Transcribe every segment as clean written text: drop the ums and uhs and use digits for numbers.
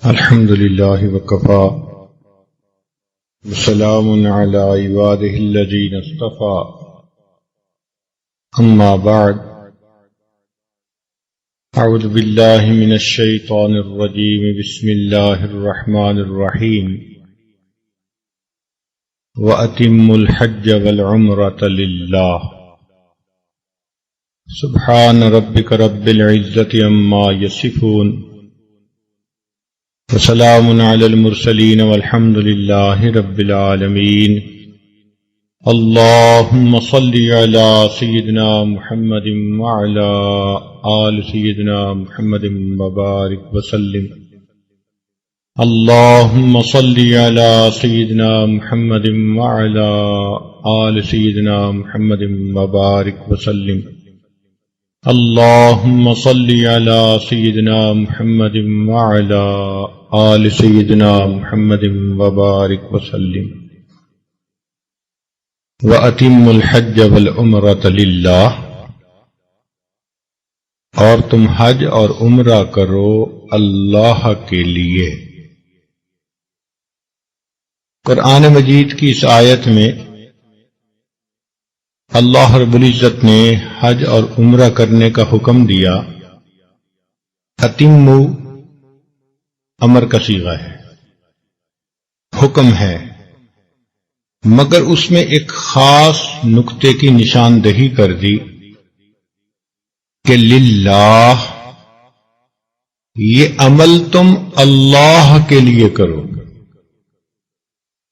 الحمد لله وكفى وسلام على عباده الذين اصطفى أما بعد أعوذ بالله من الشيطان الرجيم بسم الله الرحمن الرحيم وأتموا الحج والعمرة لله سبحان ربك رب العزة عما يصفون وسلام على المرسلين والحمد لله رب العالمين اللهم صل على سيدنا محمد وعلى آل سيدنا محمد وبارك وسلم اللهم صل على سيدنا محمد وعلى آل سيدنا محمد وبارك وسلم اللهم صل على سيدنا محمد وعلى آل سيدنا محمد وبارك وسلم وَأَتِمُّ الْحَجَّ وَالْعُمْرَةَ لِلَّهِ، اور تم حج اور عمرہ کرو اللہ کے لیے۔ قرآن مجید کی اس آیت میں اللہ رب العزت نے حج اور عمرہ کرنے کا حکم دیا۔ اتمو امر کا صیغہ ہے، حکم ہے، مگر اس میں ایک خاص نقطے کی نشاندہی کر دی کہ للہ، یہ عمل تم اللہ کے لیے کرو۔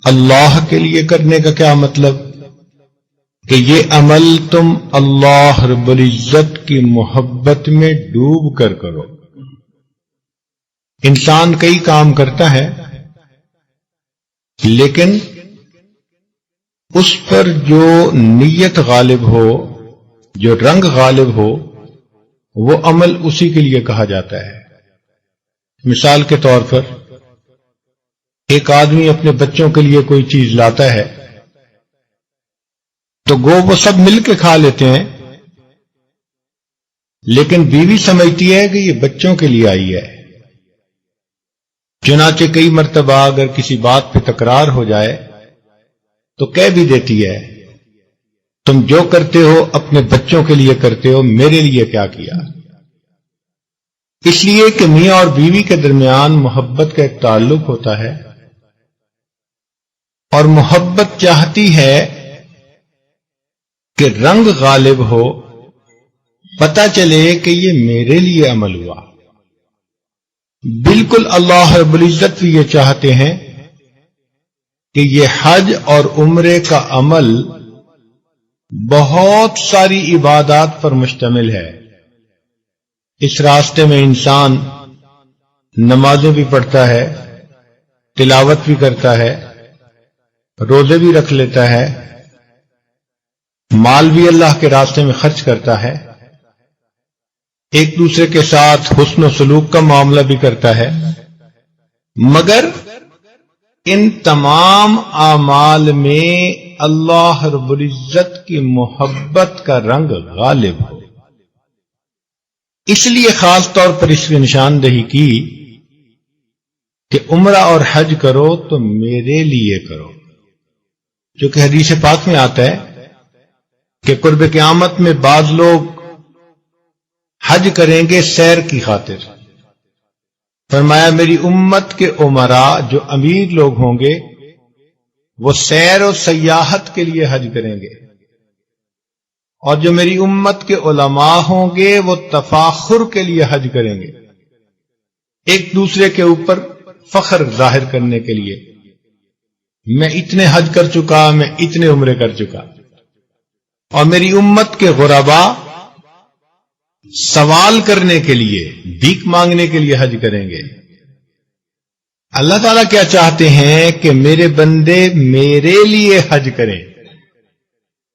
اللہ کے لیے کرنے کا کیا مطلب؟ کہ یہ عمل تم اللہ رب العزت کی محبت میں ڈوب کر کرو۔ انسان کئی کام کرتا ہے، لیکن اس پر جو نیت غالب ہو، جو رنگ غالب ہو، وہ عمل اسی کے لیے کہا جاتا ہے۔ مثال کے طور پر ایک آدمی اپنے بچوں کے لیے کوئی چیز لاتا ہے تو گو وہ سب مل کے کھا لیتے ہیں، لیکن بیوی سمجھتی ہے کہ یہ بچوں کے لیے آئی ہے، چنانچہ کئی مرتبہ اگر کسی بات پہ تکرار ہو جائے تو کہہ بھی دیتی ہے تم جو کرتے ہو اپنے بچوں کے لیے کرتے ہو، میرے لیے کیا کیا؟ اس لیے کہ میاں اور بیوی کے درمیان محبت کا ایک تعلق ہوتا ہے، اور محبت چاہتی ہے کہ رنگ غالب ہو، پتہ چلے کہ یہ میرے لیے عمل ہوا۔ بالکل اللہ رب العزت بھی یہ چاہتے ہیں کہ یہ حج اور عمرے کا عمل بہت ساری عبادات پر مشتمل ہے۔ اس راستے میں انسان نمازیں بھی پڑھتا ہے، تلاوت بھی کرتا ہے، روزے بھی رکھ لیتا ہے، مال بھی اللہ کے راستے میں خرچ کرتا ہے، ایک دوسرے کے ساتھ حسن و سلوک کا معاملہ بھی کرتا ہے، مگر ان تمام اعمال میں اللہ رب العزت کی محبت کا رنگ غالب ہو۔ اس لیے خاص طور پر اس کی نشاندہی کی کہ عمرہ اور حج کرو تو میرے لیے کرو، جو کہ حدیث پاک میں آتا ہے کہ قرب قیامت میں بعض لوگ حج کریں گے سیر کی خاطر۔ فرمایا میری امت کے عمراء جو امیر لوگ ہوں گے وہ سیر و سیاحت کے لیے حج کریں گے، اور جو میری امت کے علماء ہوں گے وہ تفاخر کے لیے حج کریں گے، ایک دوسرے کے اوپر فخر ظاہر کرنے کے لیے، میں اتنے حج کر چکا، میں اتنے عمرے کر چکا۔ اور میری امت کے غرباء سوال کرنے کے لیے، بھیک مانگنے کے لیے حج کریں گے۔ اللہ تعالیٰ کیا چاہتے ہیں کہ میرے بندے میرے لیے حج کریں،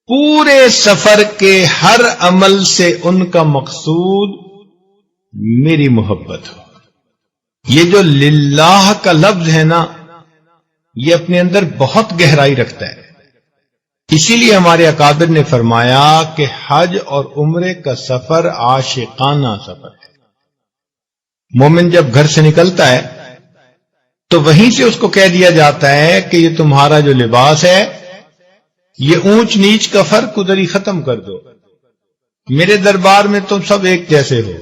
پورے سفر کے ہر عمل سے ان کا مقصود میری محبت ہو۔ یہ جو للہ کا لفظ ہے نا، یہ اپنے اندر بہت گہرائی رکھتا ہے۔ اسی لیے ہمارے اکابر نے فرمایا کہ حج اور عمرے کا سفر عاشقانہ سفر ہے۔ مومن جب گھر سے نکلتا ہے تو وہیں سے اس کو کہہ دیا جاتا ہے کہ یہ تمہارا جو لباس ہے یہ اونچ نیچ کا فرق ادھر ہی ختم کر دو. میرے دربار میں تم سب ایک جیسے ہو،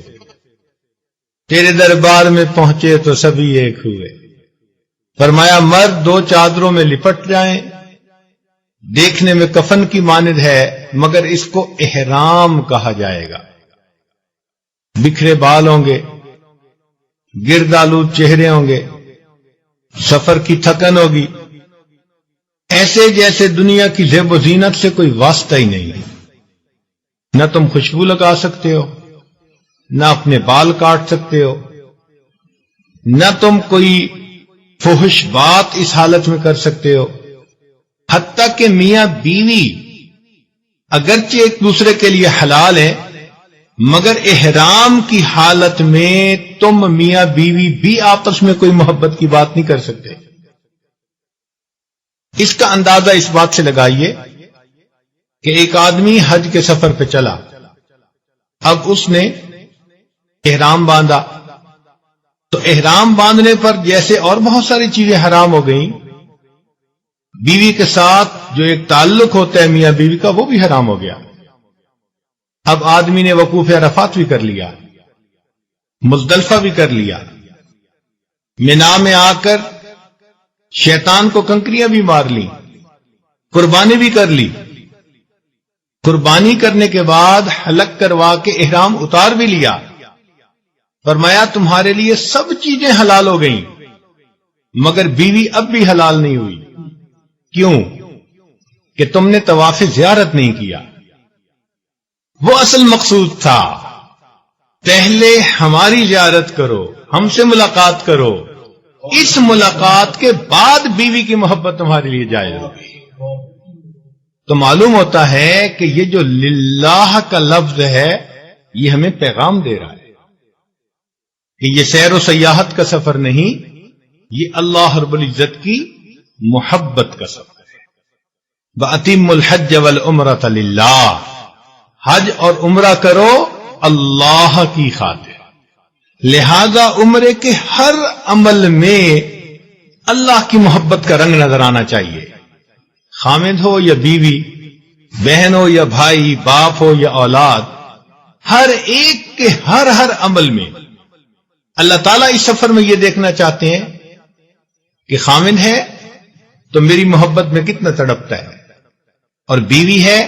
تیرے دربار میں پہنچے تو سبھی ایک ہوئے. فرمایا مرد 2 چادروں میں لپٹ جائیں، دیکھنے میں کفن کی مانند ہے مگر اس کو احرام کہا جائے گا. بکھرے بال ہوں گے، گرد آلود چہرے ہوں گے، سفر کی تھکن ہوگی، ایسے جیسے دنیا کی زیب و زینت سے کوئی واسطہ ہی نہیں. نہ تم خوشبو لگا سکتے ہو، نہ اپنے بال کاٹ سکتے ہو، نہ تم کوئی فحش بات اس حالت میں کر سکتے ہو. حتیٰ کہ میاں بیوی اگرچہ ایک دوسرے کے لیے حلال ہیں مگر احرام کی حالت میں تم میاں بیوی بھی آپس میں کوئی محبت کی بات نہیں کر سکتے. اس کا اندازہ اس بات سے لگائیے کہ ایک آدمی حج کے سفر پہ چلا، اب اس نے احرام باندھا، تو احرام باندھنے پر جیسے اور بہت ساری چیزیں حرام ہو گئیں، بیوی کے ساتھ جو ایک تعلق ہوتا ہے میاں بیوی کا وہ بھی حرام ہو گیا. اب آدمی نے وقوف عرفات بھی کر لیا، مزدلفہ بھی کر لیا، مینا میں آ کر شیطان کو کنکریاں بھی مار لی، قربانی بھی کر لی. قربانی کرنے کے بعد حلق کروا کے احرام اتار بھی لیا. فرمایا تمہارے لیے سب چیزیں حلال ہو گئیں مگر بیوی اب بھی حلال نہیں ہوئی. کیوں؟ کہ تم نے طواف زیارت نہیں کیا. وہ اصل مقصود تھا، پہلے ہماری زیارت کرو، ہم سے ملاقات کرو، اس ملاقات کے بعد بیوی کی محبت تمہارے لیے جائز ہوگی. تو معلوم ہوتا ہے کہ یہ جو للہ کا لفظ ہے یہ ہمیں پیغام دے رہا ہے کہ یہ سیر و سیاحت کا سفر نہیں، یہ اللہ رب العزت کی محبت کا سفر ہے. وَأَتِمُّ الْحَجَّ وَالْعُمْرَةَ لِلَّهِ، حج اور عمرہ کرو اللہ کی خاطر. لہذا عمرے کے ہر عمل میں اللہ کی محبت کا رنگ نظر آنا چاہیے. خامد ہو یا بیوی، بہن ہو یا بھائی، باپ ہو یا اولاد، ہر ایک کے ہر عمل میں اللہ تعالیٰ اس سفر میں یہ دیکھنا چاہتے ہیں کہ خامد ہے تو میری محبت میں کتنا تڑپتا ہے، اور بیوی ہے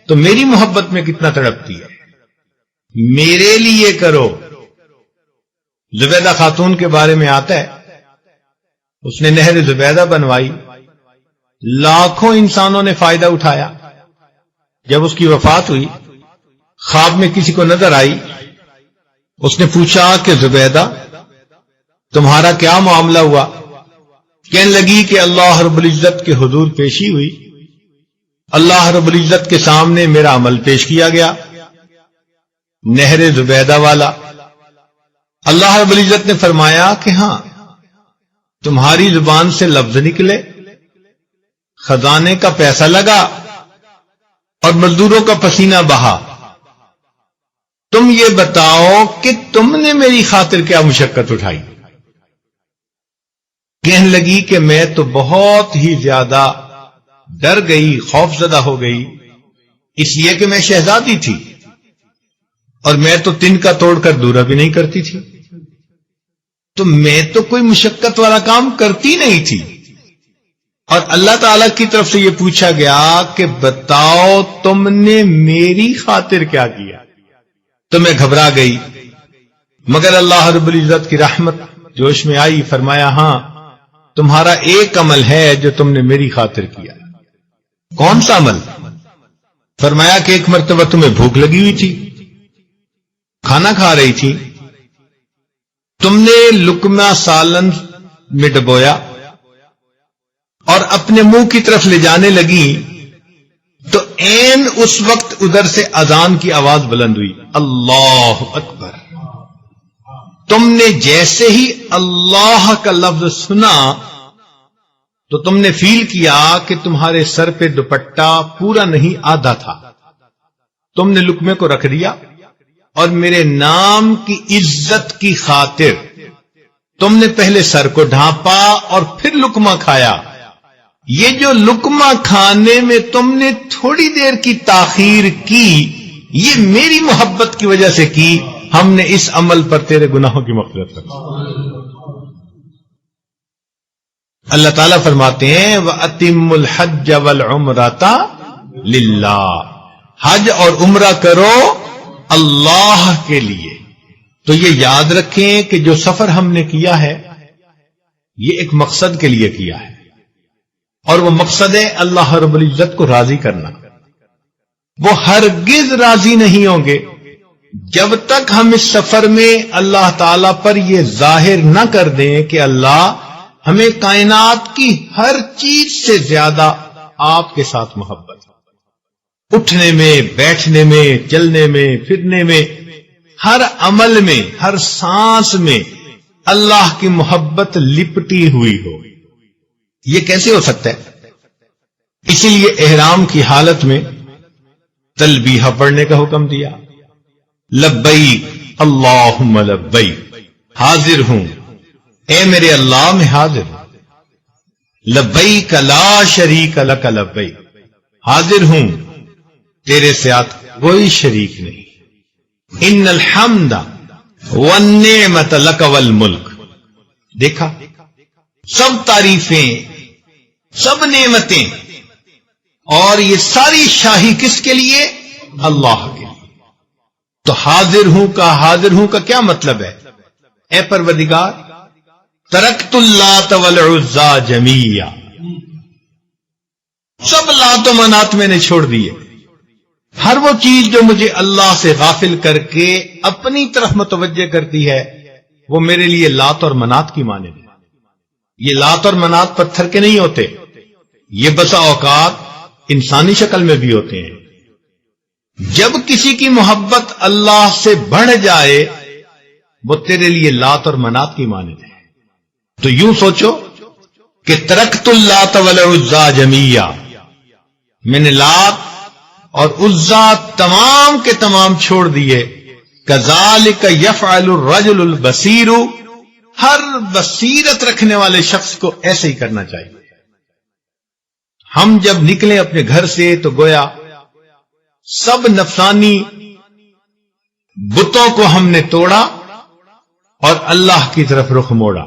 تو میری محبت میں کتنا تڑپتی ہے. میرے لیے کرو. زبیدہ خاتون کے بارے میں آتا ہے، اس نے نہر زبیدہ بنوائی، لاکھوں انسانوں نے فائدہ اٹھایا. جب اس کی وفات ہوئی، خواب میں کسی کو نظر آئی، اس نے پوچھا کہ زبیدہ تمہارا کیا معاملہ ہوا؟ کہنے لگی کہ اللہ رب العزت کے حضور پیشی ہوئی، اللہ رب العزت کے سامنے میرا عمل پیش کیا گیا، نہر زبیدہ والا. اللہ رب العزت نے فرمایا کہ ہاں تمہاری زبان سے لفظ نکلے، خزانے کا پیسہ لگا اور مزدوروں کا پسینہ بہا. تم یہ بتاؤ کہ تم نے میری خاطر کیا مشقت اٹھائی؟ کہنے لگی کہ میں تو بہت ہی زیادہ ڈر گئی، خوف زدہ ہو گئی، اس لیے کہ میں شہزادی تھی اور میں تو تن کا توڑ کر دورہ بھی نہیں کرتی تھی، تو میں تو کوئی مشقت والا کام کرتی نہیں تھی. اور اللہ تعالی کی طرف سے یہ پوچھا گیا کہ بتاؤ تم نے میری خاطر کیا کیا؟ تو میں گھبرا گئی، مگر اللہ رب العزت کی رحمت جوش میں آئی. فرمایا ہاں تمہارا ایک عمل ہے جو تم نے میری خاطر کیا. کون سا عمل؟ فرمایا کہ ایک مرتبہ تمہیں بھوک لگی ہوئی تھی، کھانا کھا رہی تھی، تم نے لقمہ سالن میں ڈبویا اور اپنے منہ کی طرف لے جانے لگی تو عین اس وقت ادھر سے اذان کی آواز بلند ہوئی، اللہ اکبر. تم نے جیسے ہی اللہ کا لفظ سنا تو تم نے فیل کیا کہ تمہارے سر پہ دوپٹہ پورا نہیں آدھا تھا. تم نے لقمے کو رکھ دیا اور میرے نام کی عزت کی خاطر تم نے پہلے سر کو ڈھانپا اور پھر لقمہ کھایا. یہ جو لقمہ کھانے میں تم نے تھوڑی دیر کی تاخیر کی، یہ میری محبت کی وجہ سے کی. ہم نے اس عمل پر تیرے گناہوں کی مغفرت کر دی. اللہ تعالیٰ فرماتے ہیں وَأَتِمُّ الْحَجَّ وَالْعُمْرَةَ لِلَّهِ، حج اور عمرہ کرو اللہ کے لیے. تو یہ یاد رکھیں کہ جو سفر ہم نے کیا ہے یہ ایک مقصد کے لیے کیا ہے، اور وہ مقصد ہے اللہ رب العزت کو راضی کرنا. وہ ہرگز راضی نہیں ہوں گے جب تک ہم اس سفر میں اللہ تعالی پر یہ ظاہر نہ کر دیں کہ اللہ ہمیں کائنات کی ہر چیز سے زیادہ آپ کے ساتھ محبت ہے. اٹھنے میں، بیٹھنے میں، چلنے میں، پھرنے میں، ہر عمل میں، ہر سانس میں اللہ کی محبت لپٹی ہوئی ہو. یہ کیسے ہو سکتا ہے؟ اسی لیے احرام کی حالت میں تلبیہ پڑھنے کا حکم دیا. لبیک اللہم لبیک، حاضر ہوں اے میرے اللہ میں حاضر ہوں. لبیک لا شریک لک لبیک، حاضر ہوں تیرے ساتھ کوئی شریک نہیں. ان الحمد والنعمت لک والملک. دیکھا، سب تعریفیں، سب نعمتیں اور یہ ساری شاہی کس کے لیے؟ اللہ کے لیے. تو حاضر ہوں کا کیا مطلب ہے؟ اے پروردگار، ترکت اللات والعزى جميعا، سب لات و منات میں نے چھوڑ دیے. ہر وہ چیز جو مجھے اللہ سے غافل کر کے اپنی طرف متوجہ کرتی ہے وہ میرے لیے لات اور منات کی مانند ہے. یہ لات اور منات پتھر کے نہیں ہوتے، یہ بسا اوقات انسانی شکل میں بھی ہوتے ہیں. جب کسی کی محبت اللہ سے بڑھ جائے وہ تیرے لیے لات اور منات کی مانند ہے. تو یوں سوچو کہ ترکت اللات والعزى جميعا، میں نے لات اور عزا تمام کے تمام چھوڑ دیے. کذالک یفعل الرجل البصیر، ہر بصیرت رکھنے والے شخص کو ایسے ہی کرنا چاہیے. ہم جب نکلیں اپنے گھر سے تو گویا سب نفسانی بتوں کو ہم نے توڑا اور اللہ کی طرف رخ موڑا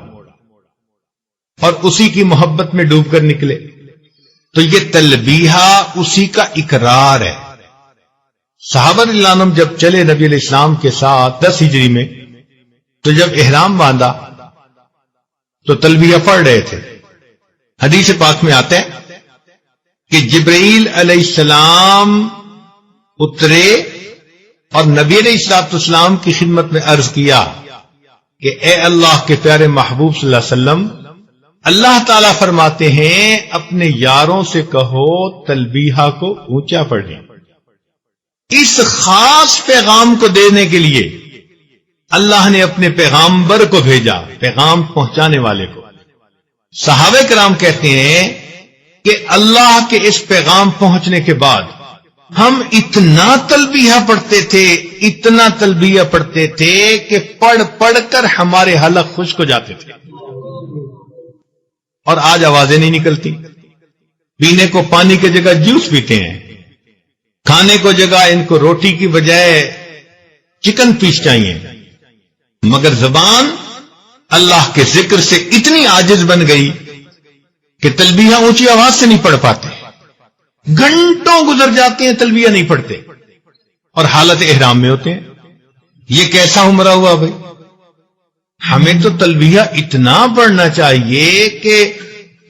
اور اسی کی محبت میں ڈوب کر نکلے. تو یہ تلبیہ اسی کا اقرار ہے. صحابہ رضی اللہ عنہم جب چلے نبی علیہ السلام کے ساتھ 10 ہجری میں، تو جب احرام باندھا تو تلبیہ پڑھ رہے تھے. حدیث پاک میں آتا ہے کہ جبرائیل علیہ السلام اترے اور نبی علیہ السلام کی خدمت میں عرض کیا کہ اے اللہ کے پیارے محبوب صلی اللہ علیہ وسلم، اللہ تعالیٰ فرماتے ہیں اپنے یاروں سے کہو تلبیہ کو اونچا پڑھیں. اس خاص پیغام کو دینے کے لیے اللہ نے اپنے پیغامبر کو بھیجا، پیغام پہنچانے والے کو. صحابہ کرام کہتے ہیں کہ اللہ کے اس پیغام پہنچنے کے بعد ہم اتنا تلبیہ پڑھتے تھے، اتنا تلبیہ پڑھتے تھے کہ پڑھ پڑھ کر ہمارے حلق خشک ہو جاتے تھے اور آج آوازیں نہیں نکلتی. پینے کو پانی کی جگہ جوس پیتے ہیں، کھانے کو جگہ ان کو روٹی کی بجائے چکن پیس چاہیے. مگر زبان اللہ کے ذکر سے اتنی عاجز بن گئی کہ تلبیہ اونچی آواز سے نہیں پڑھ پاتے. گھنٹوں گزر جاتے ہیں تلبیہ نہیں پڑھتے اور حالت احرام میں ہوتے ہیں. یہ کیسا عمرہ ہوا بھائی؟ ہمیں تو تلبیہ اتنا پڑھنا چاہیے کہ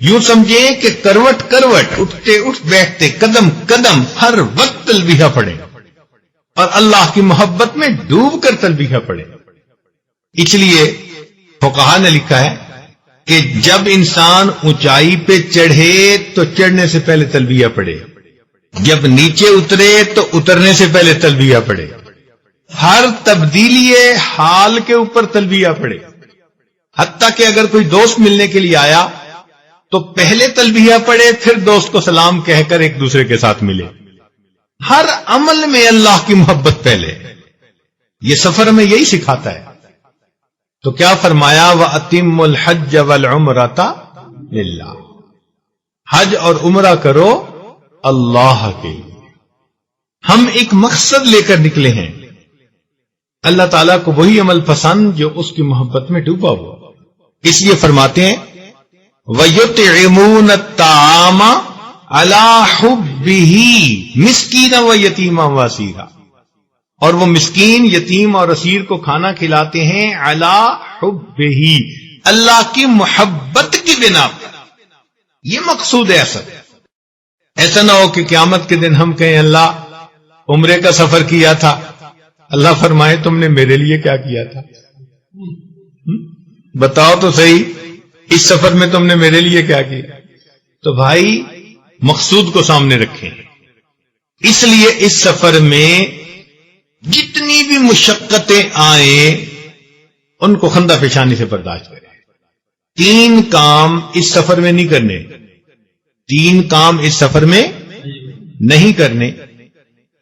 یوں سمجھیں کہ کروٹ کروٹ، اٹھتے اٹھ بیٹھتے، قدم قدم ہر وقت تلبیہ پڑھیں اور اللہ کی محبت میں ڈوب کر تلبیہ پڑھیں. اس لیے فقہا نے لکھا ہے کہ جب انسان اونچائی پہ چڑھے تو چڑھنے سے پہلے تلبیہ پڑھے، جب نیچے اترے تو اترنے سے پہلے تلبیہ پڑھے، ہر تبدیلی حال کے اوپر تلبیہ پڑھے. حتیٰ کہ اگر کوئی دوست ملنے کے لیے آیا تو پہلے تلبیہ پڑھے، پھر دوست کو سلام کہہ کر ایک دوسرے کے ساتھ ملے. ہر عمل میں اللہ کی محبت پہلے. یہ سفر میں یہی سکھاتا ہے. تو کیا فرمایا وَأَتِمُّ الْحَجَّ وَالْعُمْرَةَ لِلَّهِ، حج اور عمرہ کرو اللہ کے لیے۔ ہم ایک مقصد لے کر نکلے ہیں، اللہ تعالیٰ کو وہی عمل پسند جو اس کی محبت میں ڈوبا ہوا، اس لیے فرماتے ہیں وَيُطْعِمُونَ الطَّعَامَ عَلَى حُبِّهِ مِسْكِينًا وَيَتِيمًا وَأَسِيرًا، اور وہ مسکین، یتیم اور اسیر کو کھانا کھلاتے ہیں عَلَى حُبِّهِ، اللہ کی محبت کی بنا پر۔ یہ مقصود ہے اصل۔ ایسا نہ ہو کہ قیامت کے دن ہم کہیں اللہ عمرے کا سفر کیا تھا، اللہ فرمائے تم نے میرے لیے کیا کیا تھا؟ بتاؤ تو صحیح، اس سفر میں تم نے میرے لیے کیا کیا؟ تو بھائی مقصود کو سامنے رکھیں، اس لیے اس سفر میں جتنی بھی مشقتیں آئیں ان کو خندہ پیشانی سے برداشت کریں۔ 3 کام اس سفر میں نہیں کرنے، 3 کام اس سفر میں نہیں کرنے۔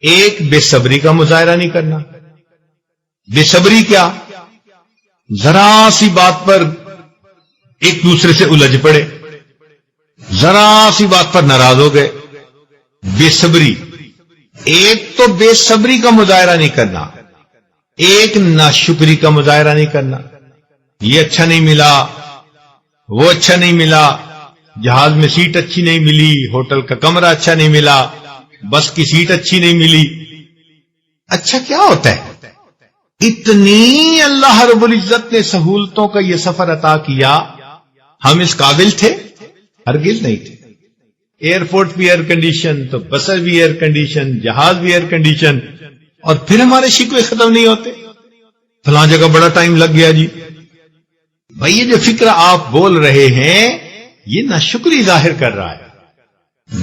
ایک، بے صبری کا مظاہرہ نہیں کرنا۔ بے صبری کیا؟ ذرا سی بات پر ایک دوسرے سے الجھ پڑے، ذرا سی بات پر ناراض ہو گئے، بے صبری۔ ایک تو بے صبری کا مظاہرہ نہیں کرنا، ایک ناشکری کا مظاہرہ نہیں کرنا۔ یہ اچھا نہیں ملا، وہ اچھا نہیں ملا، جہاز میں سیٹ اچھی نہیں ملی، ہوٹل کا کمرہ اچھا نہیں ملا، بس کی سیٹ اچھی نہیں ملی۔ اچھا کیا ہوتا ہے؟ اتنی اللہ رب العزت نے سہولتوں کا یہ سفر عطا کیا، ہم اس قابل تھے؟ ہرگز نہیں تھے۔ ایئرپورٹ بھی ایئر کنڈیشن، تو بسیں بھی ایئر کنڈیشن، جہاز بھی ایئر کنڈیشن، اور پھر ہمارے شکوے ختم نہیں ہوتے، فلاں جگہ بڑا ٹائم لگ گیا جی۔ بھائی یہ جو فکر آپ بول رہے ہیں یہ ناشکری ظاہر کر رہا ہے،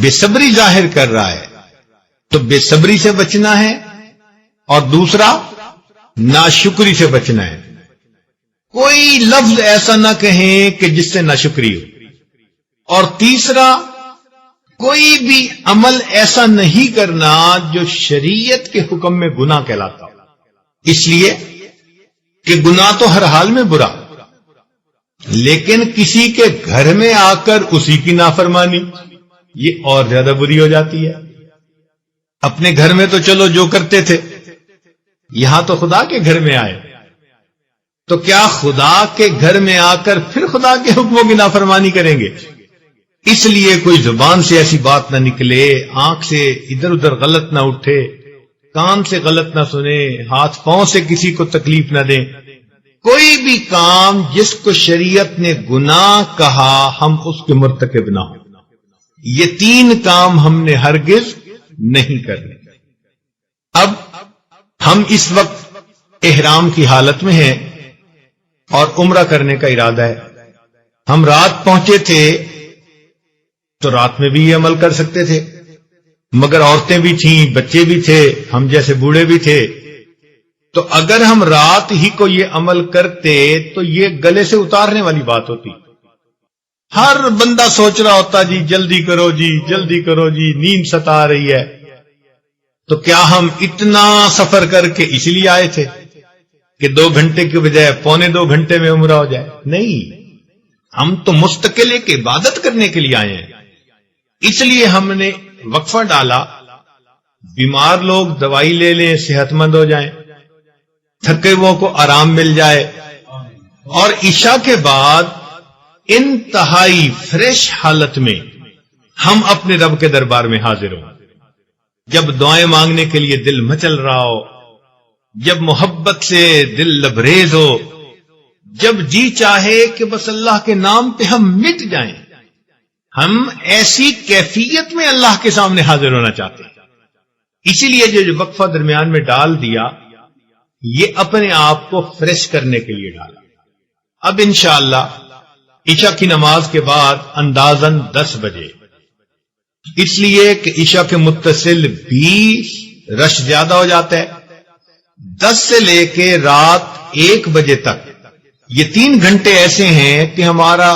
بے صبری ظاہر کر رہا ہے۔ تو بے صبری سے بچنا ہے، اور دوسرا ناشکری سے بچنا ہے۔ کوئی لفظ ایسا نہ کہیں کہ جس سے ناشکری ہو، اور تیسرا کوئی بھی عمل ایسا نہیں کرنا جو شریعت کے حکم میں گناہ کہلاتا ہو، اس لیے کہ گناہ تو ہر حال میں برا، لیکن کسی کے گھر میں آ کر اسی کی نافرمانی یہ اور زیادہ بری ہو جاتی ہے۔ اپنے گھر میں تو چلو جو کرتے تھے، یہاں تو خدا کے گھر میں آئے، تو کیا خدا کے گھر میں آ کر پھر خدا کے حکموں کی نافرمانی کریں گے؟ اس لیے کوئی زبان سے ایسی بات نہ نکلے، آنکھ سے ادھر ادھر غلط نہ اٹھے، کان سے غلط نہ سنے، ہاتھ پاؤں سے کسی کو تکلیف نہ دیں۔ کوئی بھی کام جس کو شریعت نے گناہ کہا ہم اس کے مرتکب نہ ہوں۔ یہ 3 کام ہم نے ہرگز نہیں کرنے۔ اب ہم اس وقت احرام کی حالت میں ہیں اور عمرہ کرنے کا ارادہ ہے۔ ہم رات پہنچے تھے تو رات میں بھی یہ عمل کر سکتے تھے، مگر عورتیں بھی تھیں، بچے بھی تھے، ہم جیسے بوڑھے بھی تھے، تو اگر ہم رات ہی کو یہ عمل کرتے تو یہ گلے سے اتارنے والی بات ہوتی۔ ہر بندہ سوچ رہا ہوتا جی جلدی کرو جی جلدی کرو جی، نیند ستا رہی ہے۔ تو کیا ہم اتنا سفر کر کے اس لیے آئے تھے کہ 2 گھنٹے کے بجائے 2.25 گھنٹے میں عمرہ ہو جائے؟ نہیں، ہم تو مستقل ایک عبادت کرنے کے لیے آئے ہیں۔ اس لیے ہم نے وقفہ ڈالا، بیمار لوگ دوائی لے لیں، صحت مند ہو جائیں، تھکے ہوئوں کو آرام مل جائے، اور عشاء کے بعد انتہائی فریش حالت میں ہم اپنے رب کے دربار میں حاضر ہوں۔ جب دعائیں مانگنے کے لیے دل مچل رہا ہو، جب محبت سے دل لبریز ہو، جب جی چاہے کہ بس اللہ کے نام پہ ہم مٹ جائیں، ہم ایسی کیفیت میں اللہ کے سامنے حاضر ہونا چاہتے ہیں۔ اسی لیے جو وقفہ درمیان میں ڈال دیا، یہ اپنے آپ کو فریش کرنے کے لیے ڈالا۔ اب انشاءاللہ عشاء کی نماز کے بعد اندازاً 10 بجے، اس لیے کہ عشاء کے متصل بھی رش زیادہ ہو جاتا ہے، 10 سے لے کے رات 1 بجے تک یہ 3 گھنٹے ایسے ہیں کہ ہمارا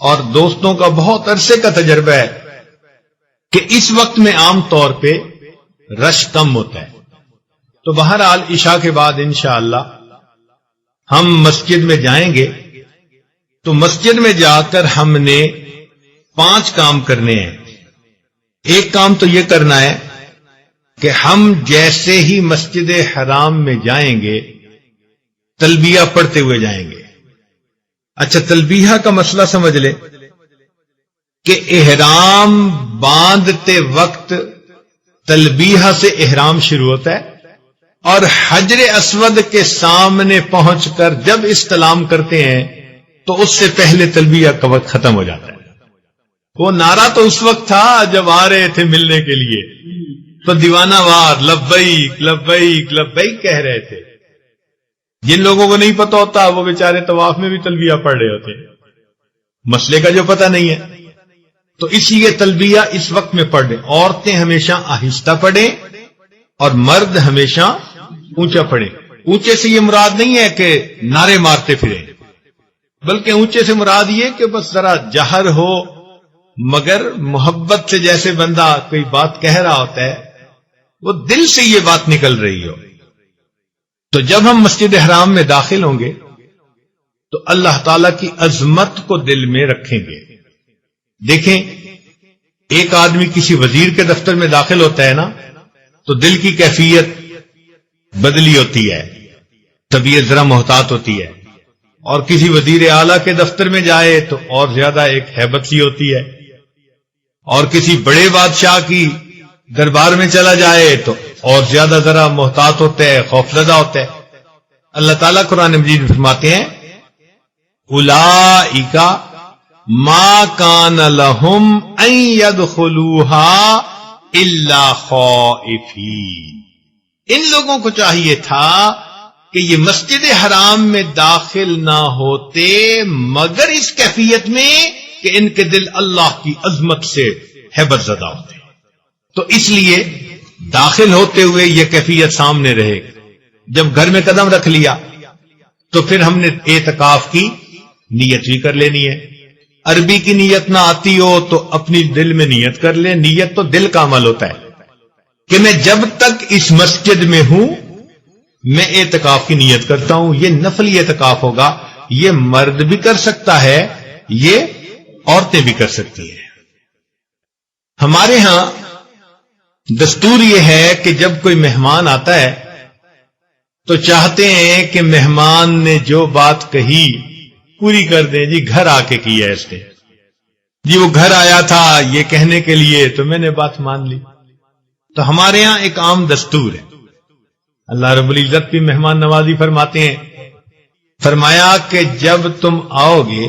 اور دوستوں کا بہت عرصے کا تجربہ ہے کہ اس وقت میں عام طور پہ رش کم ہوتا ہے۔ تو بہرحال عشاء کے بعد انشاءاللہ ہم مسجد میں جائیں گے تو مسجد میں جا کر ہم نے 5 کام کرنے ہیں. ایک کام تو یہ کرنا ہے کہ ہم جیسے ہی مسجد حرام میں جائیں گے تلبیہ پڑھتے ہوئے جائیں گے. اچھا، تلبیہ کا مسئلہ سمجھ لے کہ احرام باندھتے وقت تلبیہ سے احرام شروع ہوتا ہے اور حجر اسود کے سامنے پہنچ کر جب استلام کرتے ہیں تو اس سے پہلے تلبیہ کا وقت ختم ہو جاتا ہے. وہ نعرہ تو اس وقت تھا جب آ رہے تھے ملنے کے لیے تو دیوانہ وار لبیک لبیک لبیک کہہ رہے تھے. جن لوگوں کو نہیں پتا ہوتا وہ بیچارے طواف میں بھی تلبیہ پڑھ رہے ہوتے ہیں، مسئلے کا جو پتہ نہیں ہے. تو اس لیے تلبیہ اس وقت میں پڑھ لیں. عورتیں ہمیشہ آہستہ پڑھیں اور مرد ہمیشہ اونچا پڑھیں. اونچے سے یہ مراد نہیں ہے کہ نعرے مارتے پھریں، بلکہ اونچے سے مراد یہ کہ بس ذرا جہر ہو، مگر محبت سے، جیسے بندہ کوئی بات کہہ رہا ہوتا ہے وہ دل سے یہ بات نکل رہی ہو. تو جب ہم مسجد حرام میں داخل ہوں گے تو اللہ تعالی کی عظمت کو دل میں رکھیں گے. دیکھیں، ایک آدمی کسی وزیر کے دفتر میں داخل ہوتا ہے نا تو دل کی کیفیت بدلی ہوتی ہے، طبیعت ذرا محتاط ہوتی ہے. اور کسی وزیر اعلیٰ کے دفتر میں جائے تو اور زیادہ ایک ہیبت سی ہوتی ہے. اور کسی بڑے بادشاہ کی دربار میں چلا جائے تو اور زیادہ ذرا محتاط ہوتا ہے، خوفزدہ ہوتا ہے. اللہ تعالیٰ قرآن مجید میں فرماتے ہیں اولئک ما کان لہم ان یدخلوها الا خائفین. ان لوگوں کو چاہیے تھا کہ یہ مسجد حرام میں داخل نہ ہوتے مگر اس کیفیت میں کہ ان کے دل اللہ کی عظمت سے ہیبت زدہ ہوتے. تو اس لیے داخل ہوتے ہوئے یہ کیفیت سامنے رہے. جب گھر میں قدم رکھ لیا تو پھر ہم نے اعتکاف کی نیت بھی کر لینی ہے. عربی کی نیت نہ آتی ہو تو اپنی دل میں نیت کر لیں. نیت تو دل کا عمل ہوتا ہے کہ میں جب تک اس مسجد میں ہوں میں اعتکاف کی نیت کرتا ہوں. یہ نفلی اعتکاف ہوگا. یہ مرد بھی کر سکتا ہے، یہ عورتیں بھی کر سکتی ہیں. ہمارے ہاں دستور یہ ہے کہ جب کوئی مہمان آتا ہے تو چاہتے ہیں کہ مہمان نے جو بات کہی پوری کر دیں. جی گھر آ کے کی ہے اس نے، جی وہ گھر آیا تھا یہ کہنے کے لیے تو میں نے بات مان لی. تو ہمارے ہاں ایک عام دستور ہے. اللہ رب العزت بھی مہمان نوازی فرماتے ہیں. فرمایا کہ جب تم آؤ گے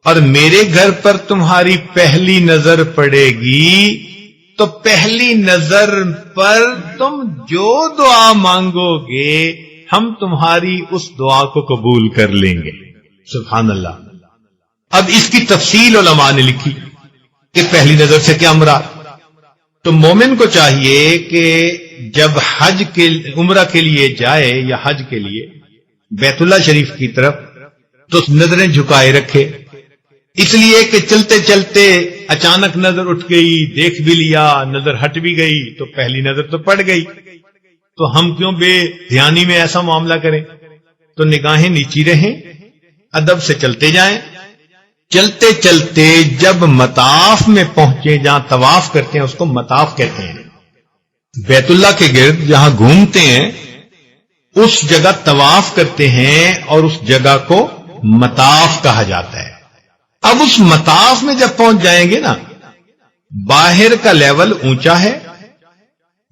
اور میرے گھر پر تمہاری پہلی نظر پڑے گی تو پہلی نظر پر تم جو دعا مانگو گے ہم تمہاری اس دعا کو قبول کر لیں گے. سبحان اللہ. اب اس کی تفصیل علماء نے لکھی کہ پہلی نظر سے کیا مراد. تو مومن کو چاہیے کہ جب حج کے عمرہ کے لیے جائے یا حج کے لیے بیت اللہ شریف کی طرف تو نظریں جھکائے رکھے. اس لیے کہ چلتے چلتے اچانک نظر اٹھ گئی، دیکھ بھی لیا، نظر ہٹ بھی گئی تو پہلی نظر تو پڑ گئی. تو ہم کیوں بے دھیانی میں ایسا معاملہ کریں. تو نگاہیں نیچی رہیں، ادب سے چلتے جائیں. چلتے چلتے جب مطاف میں پہنچے، جہاں طواف کرتے ہیں اس کو مطاف کہتے ہیں. بیت اللہ کے گرد جہاں گھومتے ہیں اس جگہ طواف کرتے ہیں اور اس جگہ کو مطاف کہا جاتا ہے. اب اس مطاف میں جب پہنچ جائیں گے نا، باہر کا لیول اونچا ہے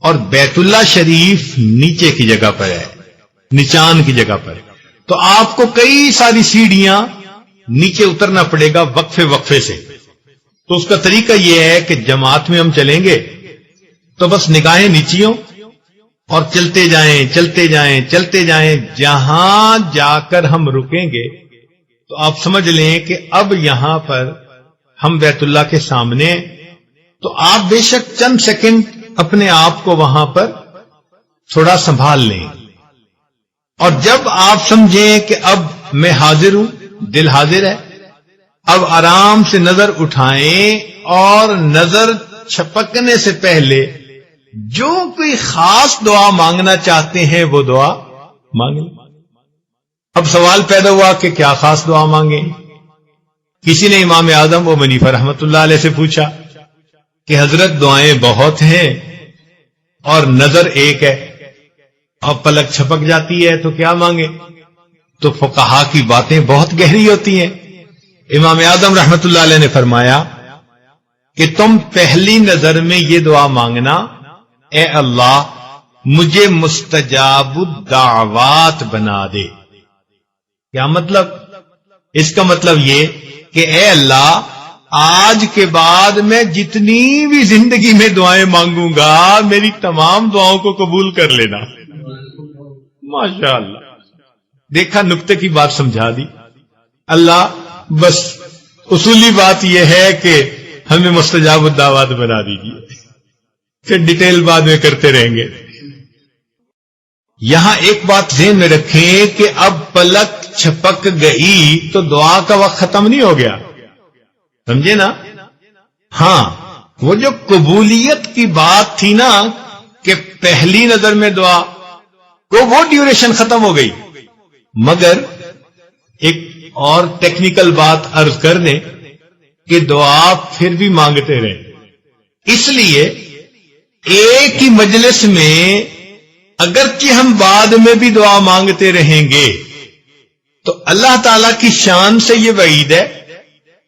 اور بیت اللہ شریف نیچے کی جگہ پر ہے، نچان کی جگہ پر. تو آپ کو کئی ساری سیڑھیاں نیچے اترنا پڑے گا وقفے وقفے سے. تو اس کا طریقہ یہ ہے کہ جماعت میں ہم چلیں گے تو بس نگاہیں نیچی ہوں اور چلتے جائیں چلتے جائیں چلتے جائیں. جہاں جا کر ہم رکیں گے تو آپ سمجھ لیں کہ اب یہاں پر ہم بیت اللہ کے سامنے. تو آپ بے شک چند سیکنڈ اپنے آپ کو وہاں پر تھوڑا سنبھال لیں اور جب آپ سمجھیں کہ اب میں حاضر ہوں، دل حاضر ہے، اب آرام سے نظر اٹھائیں اور نظر چھپکنے سے پہلے جو کوئی خاص دعا مانگنا چاہتے ہیں وہ دعا مانگ لیں. اب سوال پیدا ہوا کہ کیا خاص دعا مانگیں؟ کسی نے امام اعظم ابو حنیفہ رحمۃ اللہ علیہ سے پوچھا کہ حضرت دعائیں بہت ہیں اور نظر ایک ہے، اب پلک چھپک جاتی ہے تو کیا مانگے؟ تو فقہا کی باتیں بہت گہری ہوتی ہیں۔ امام اعظم رحمۃ اللہ علیہ نے فرمایا کہ تم پہلی نظر میں یہ دعا مانگنا، اے اللہ مجھے مستجاب الدعوات بنا دے۔ کیا مطلب؟ اس کا مطلب یہ کہ اے اللہ آج کے بعد میں جتنی بھی زندگی میں دعائیں مانگوں گا میری تمام دعاؤں کو قبول کر لینا۔ ماشاء اللہ، دیکھا نکتے کی بات سمجھا دی اللہ۔ بس اصولی بات یہ ہے کہ ہمیں مستجاب الدعوات بنا دیجیے، پھر ڈیٹیل بعد میں کرتے رہیں گے۔ یہاں ایک بات ذہن میں رکھیں کہ اب پلک چھپک گئی تو دعا کا وقت ختم نہیں ہو گیا، سمجھے نا؟ ہاں، وہ جو قبولیت کی بات تھی نا کہ پہلی نظر میں دعا کو، وہ ڈیوریشن ختم ہو گئی، مگر ایک اور ٹیکنیکل بات عرض کر دیں کہ دعا پھر بھی مانگتے رہیں۔ اس لیے ایک ہی مجلس میں اگرچہ ہم بعد میں بھی دعا مانگتے رہیں گے تو اللہ تعالی کی شان سے یہ وعید ہے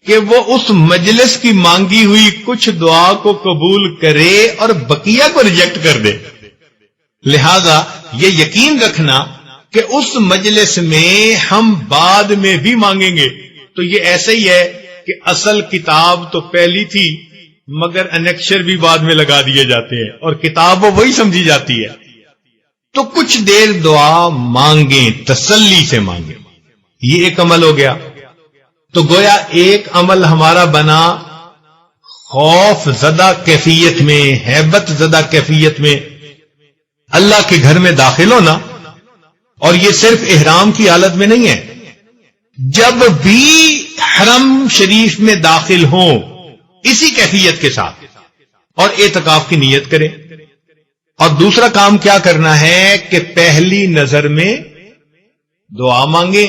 کہ وہ اس مجلس کی مانگی ہوئی کچھ دعا کو قبول کرے اور بقیہ کو ریجیکٹ کر دے۔ لہذا یہ یقین رکھنا کہ اس مجلس میں ہم بعد میں بھی مانگیں گے تو یہ ایسا ہی ہے کہ اصل کتاب تو پہلی تھی مگر انیکشر بھی بعد میں لگا دیے جاتے ہیں اور کتاب وہ وہی سمجھی جاتی ہے۔ تو کچھ دیر دعا مانگیں، تسلی سے مانگیں، یہ ایک عمل ہو گیا۔ تو گویا ایک عمل ہمارا بنا خوف زدہ کیفیت میں، ہیبت زدہ کیفیت میں اللہ کے گھر میں داخل ہونا، اور یہ صرف احرام کی حالت میں نہیں ہے، جب بھی حرم شریف میں داخل ہوں اسی کیفیت کے ساتھ اور اعتکاف کی نیت کریں۔ اور دوسرا کام کیا کرنا ہے کہ پہلی نظر میں دعا مانگیں۔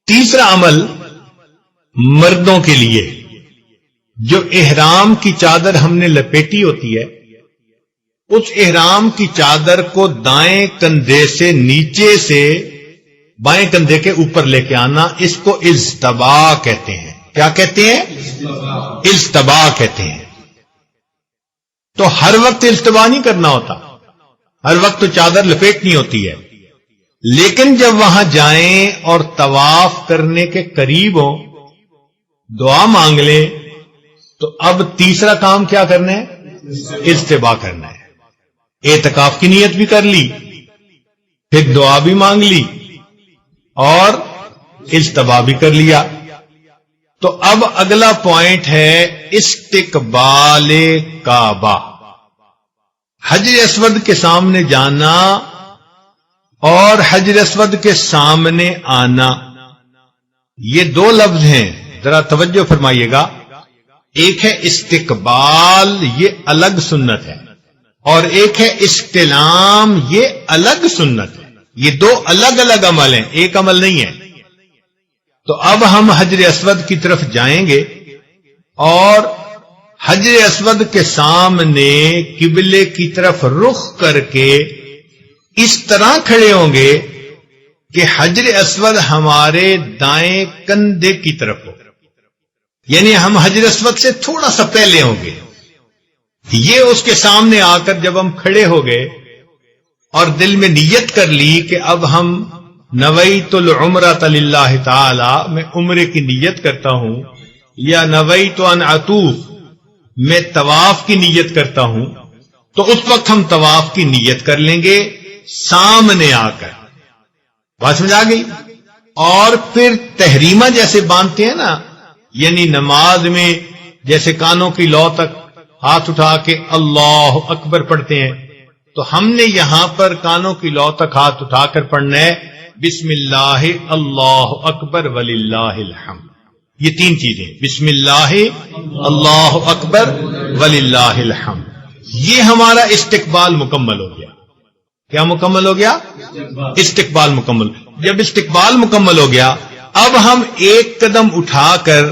تیسرا عمل مردوں کے لیے، جو احرام کی چادر ہم نے لپیٹی ہوتی ہے، اس احرام کی چادر کو دائیں کندھے سے نیچے سے بائیں کندھے کے اوپر لے کے آنا، اس کو التباء کہتے ہیں۔ کیا کہتے ہیں؟ التباء کہتے ہیں۔ تو ہر وقت التباء نہیں کرنا ہوتا، ہر وقت تو چادر لپیٹنی ہوتی ہے، لیکن جب وہاں جائیں اور طواف کرنے کے قریب ہوں، دعا مانگ لیں، تو اب تیسرا کام کیا کرنا ہے؟ التباء کرنا ہے۔ اعتکاف کی نیت بھی کر لی، پھر دعا بھی مانگ لی اور التباء بھی کر لیا۔ تو اب اگلا پوائنٹ ہے استقبال کعبہ، حجر اسود کے سامنے جانا اور حجر اسود کے سامنے آنا، یہ دو لفظ ہیں، ذرا توجہ فرمائیے گا۔ ایک ہے استقبال، یہ الگ سنت ہے، اور ایک ہے استلام، یہ الگ سنت ہے۔ یہ دو الگ الگ عمل ہیں، ایک عمل نہیں ہے۔ تو اب ہم حجر اسود کی طرف جائیں گے اور حجر اسود کے سامنے قبلے کی طرف رخ کر کے اس طرح کھڑے ہوں گے کہ حجر اسود ہمارے دائیں کندھے کی طرف ہو، یعنی ہم حجر اسود سے تھوڑا سا پہلے ہوں گے۔ یہ اس کے سامنے آ کر جب ہم کھڑے ہو گئے اور دل میں نیت کر لی کہ اب ہم نویت العمرۃ للہ تعالی، میں عمرے کی نیت کرتا ہوں، یا نویت ان اطوف، میں طواف کی نیت کرتا ہوں، تو اس وقت ہم طواف کی نیت کر لیں گے سامنے آ کر۔ بات سمجھ آ گئی؟ اور پھر تحریمہ جیسے باندھتے ہیں نا، یعنی نماز میں جیسے کانوں کی لو تک ہاتھ اٹھا کے اللہ اکبر پڑھتے ہیں، تو ہم نے یہاں پر کانوں کی لو تک ہاتھ اٹھا کر پڑھنا ہے بسم اللہ اللہ اکبر وللہ الحمد۔ یہ تین چیزیں، بسم اللہ اللہ اکبر وللہ الحمد، یہ ہمارا استقبال مکمل ہو گیا۔ کیا مکمل ہو گیا؟ استقبال مکمل. جب استقبال مکمل ہو گیا اب ہم ایک قدم اٹھا کر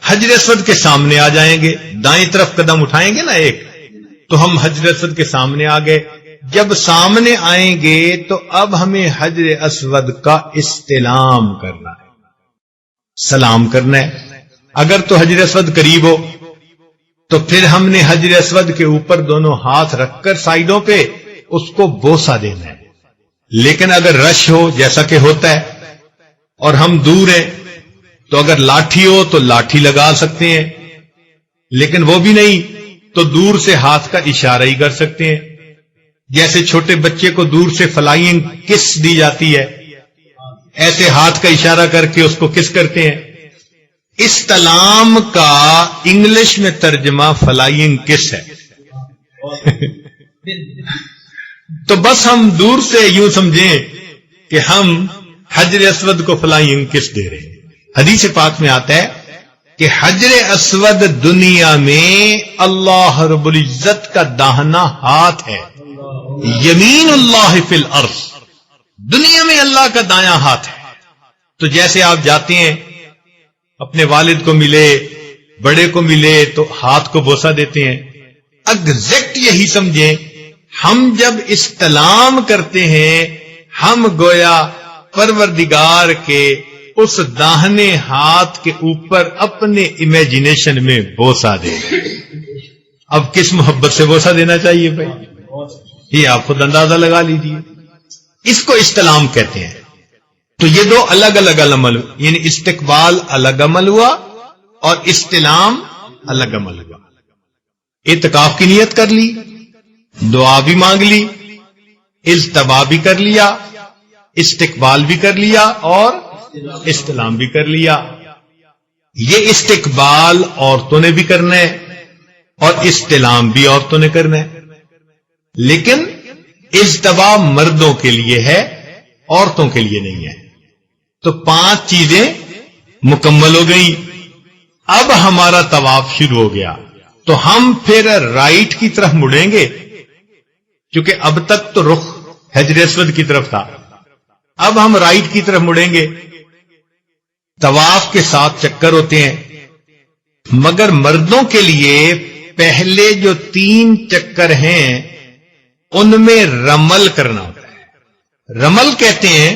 حجر اسود کے سامنے آ جائیں گے. دائیں طرف قدم اٹھائیں گے نا ایک, تو ہم حجر اسود کے سامنے آ گئے. جب سامنے آئیں گے تو اب ہمیں حجر اسود کا استلام کرنا ہے, سلام کرنا ہے. اگر تو حجر اسود قریب ہو تو پھر ہم نے حجر اسود کے اوپر دونوں ہاتھ رکھ کر سائیڈوں پہ اس کو بوسہ دینا ہے. لیکن اگر رش ہو جیسا کہ ہوتا ہے اور ہم دور ہیں تو اگر لاٹھی ہو تو لاٹھی لگا سکتے ہیں, لیکن وہ بھی نہیں تو دور سے ہاتھ کا اشارہ ہی کر سکتے ہیں. جیسے چھوٹے بچے کو دور سے فلائنگ کس دی جاتی ہے, ایسے ہاتھ کا اشارہ کر کے اس کو کس کرتے ہیں. استلام کا انگلش میں ترجمہ فلائنگ کس ہے. تو بس ہم دور سے یوں سمجھیں کہ ہم حجر اسود کو فلائنگ کس دے رہے ہیں. حدیث پاک میں آتا ہے کہ حجر اسود دنیا میں اللہ رب العزت کا داہنا ہاتھ ہے. یمین اللہ فی الارض, دنیا میں اللہ کا دایاں ہاتھ ہے. تو جیسے آپ جاتے ہیں اپنے والد کو ملے, بڑے کو ملے تو ہاتھ کو بوسہ دیتے ہیں. ایگزیکٹ یہی سمجھیں, ہم جب استلام کرتے ہیں ہم گویا پروردگار کے اس داہنے ہاتھ کے اوپر اپنے امیجنیشن میں بوسہ دیں. اب کس محبت سے بوسہ دینا چاہیے بھائی, یہ آپ خود اندازہ لگا لیجیے. اس کو استلام کہتے ہیں. تو یہ دو الگ الگ عمل, یعنی استقبال الگ عمل ہوا اور استلام الگ عمل ہوا. اعتکاف کی نیت کر لی, دعا بھی مانگ لی, التوا بھی کر لیا, استقبال بھی کر لیا اور استلام بھی کر لیا. یہ استقبال عورتوں نے بھی کرنا ہے اور استلام بھی عورتوں نے کرنا ہے, لیکن التوا مردوں کے لیے ہے, عورتوں کے لیے نہیں ہے. تو 5 چیزیں مکمل ہو گئی. اب ہمارا طواف شروع ہو گیا تو ہم پھر رائٹ کی طرف مڑیں گے, کیونکہ اب تک تو رخ حجر اسود کی طرف تھا. اب ہم رائٹ کی طرف مڑیں گے. طواف کے 7 چکر ہوتے ہیں, مگر مردوں کے لیے پہلے جو 3 چکر ہیں ان میں رمل کرنا ہوتا ہے. رمل کہتے ہیں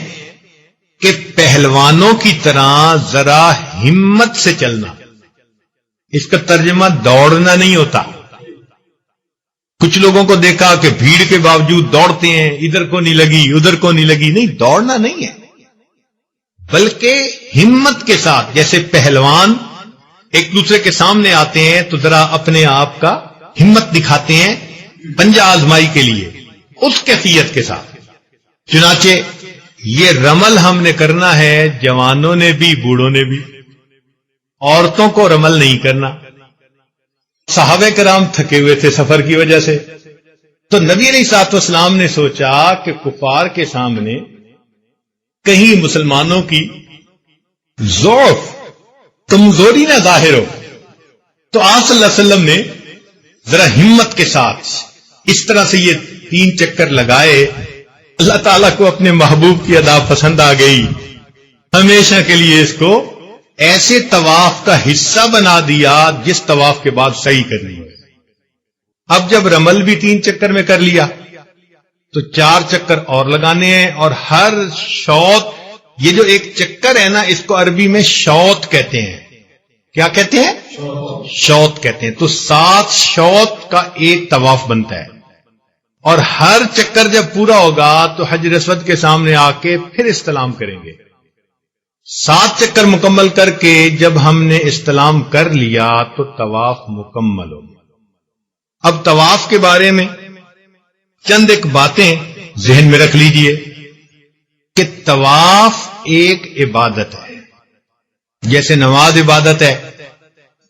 کہ پہلوانوں کی طرح ذرا ہمت سے چلنا. اس کا ترجمہ دوڑنا نہیں ہوتا. کچھ لوگوں کو دیکھا کہ بھیڑ کے باوجود دوڑتے ہیں, ادھر کو نہیں لگی ادھر کو نہیں لگی. نہیں, دوڑنا نہیں ہے, بلکہ ہمت کے ساتھ. جیسے پہلوان ایک دوسرے کے سامنے آتے ہیں تو ذرا اپنے آپ کا ہمت دکھاتے ہیں پنجہ آزمائی کے لیے, اس کیفیت کے ساتھ. چنانچہ یہ رمل ہم نے کرنا ہے, جوانوں نے بھی بوڑھوں نے بھی. عورتوں کو رمل نہیں کرنا. صحابہ کرام تھکے ہوئے تھے سفر کی وجہ سے, تو نبی علیہ الصلوۃ والسلام نے سوچا کہ کفار کے سامنے کہیں مسلمانوں کی ضعف کمزوری نہ ظاہر ہو. تو آپ صلی اللہ علیہ وسلم نے ذرا ہمت کے ساتھ اس طرح سے یہ 3 چکر لگائے. اللہ تعالیٰ کو اپنے محبوب کی ادا پسند آ گئی, ہمیشہ کے لیے اس کو ایسے طواف کا حصہ بنا دیا جس طواف کے بعد صحیح کرنی ہے. اب جب رمل بھی 3 چکر میں کر لیا تو 4 چکر اور لگانے ہیں. اور ہر شوط, یہ جو ایک چکر ہے نا اس کو عربی میں شوط کہتے ہیں. کیا کہتے ہیں؟ شوط کہتے ہیں. تو 7 شوط کا ایک طواف بنتا ہے, اور ہر چکر جب پورا ہوگا تو حجر اسود کے سامنے آ کے پھر استلام کریں گے. 7 چکر مکمل کر کے جب ہم نے استلام کر لیا تو طواف مکمل ہو گیا. اب طواف کے بارے میں چند ایک باتیں ذہن میں رکھ لیجئے کہ طواف ایک عبادت ہے. جیسے نماز عبادت ہے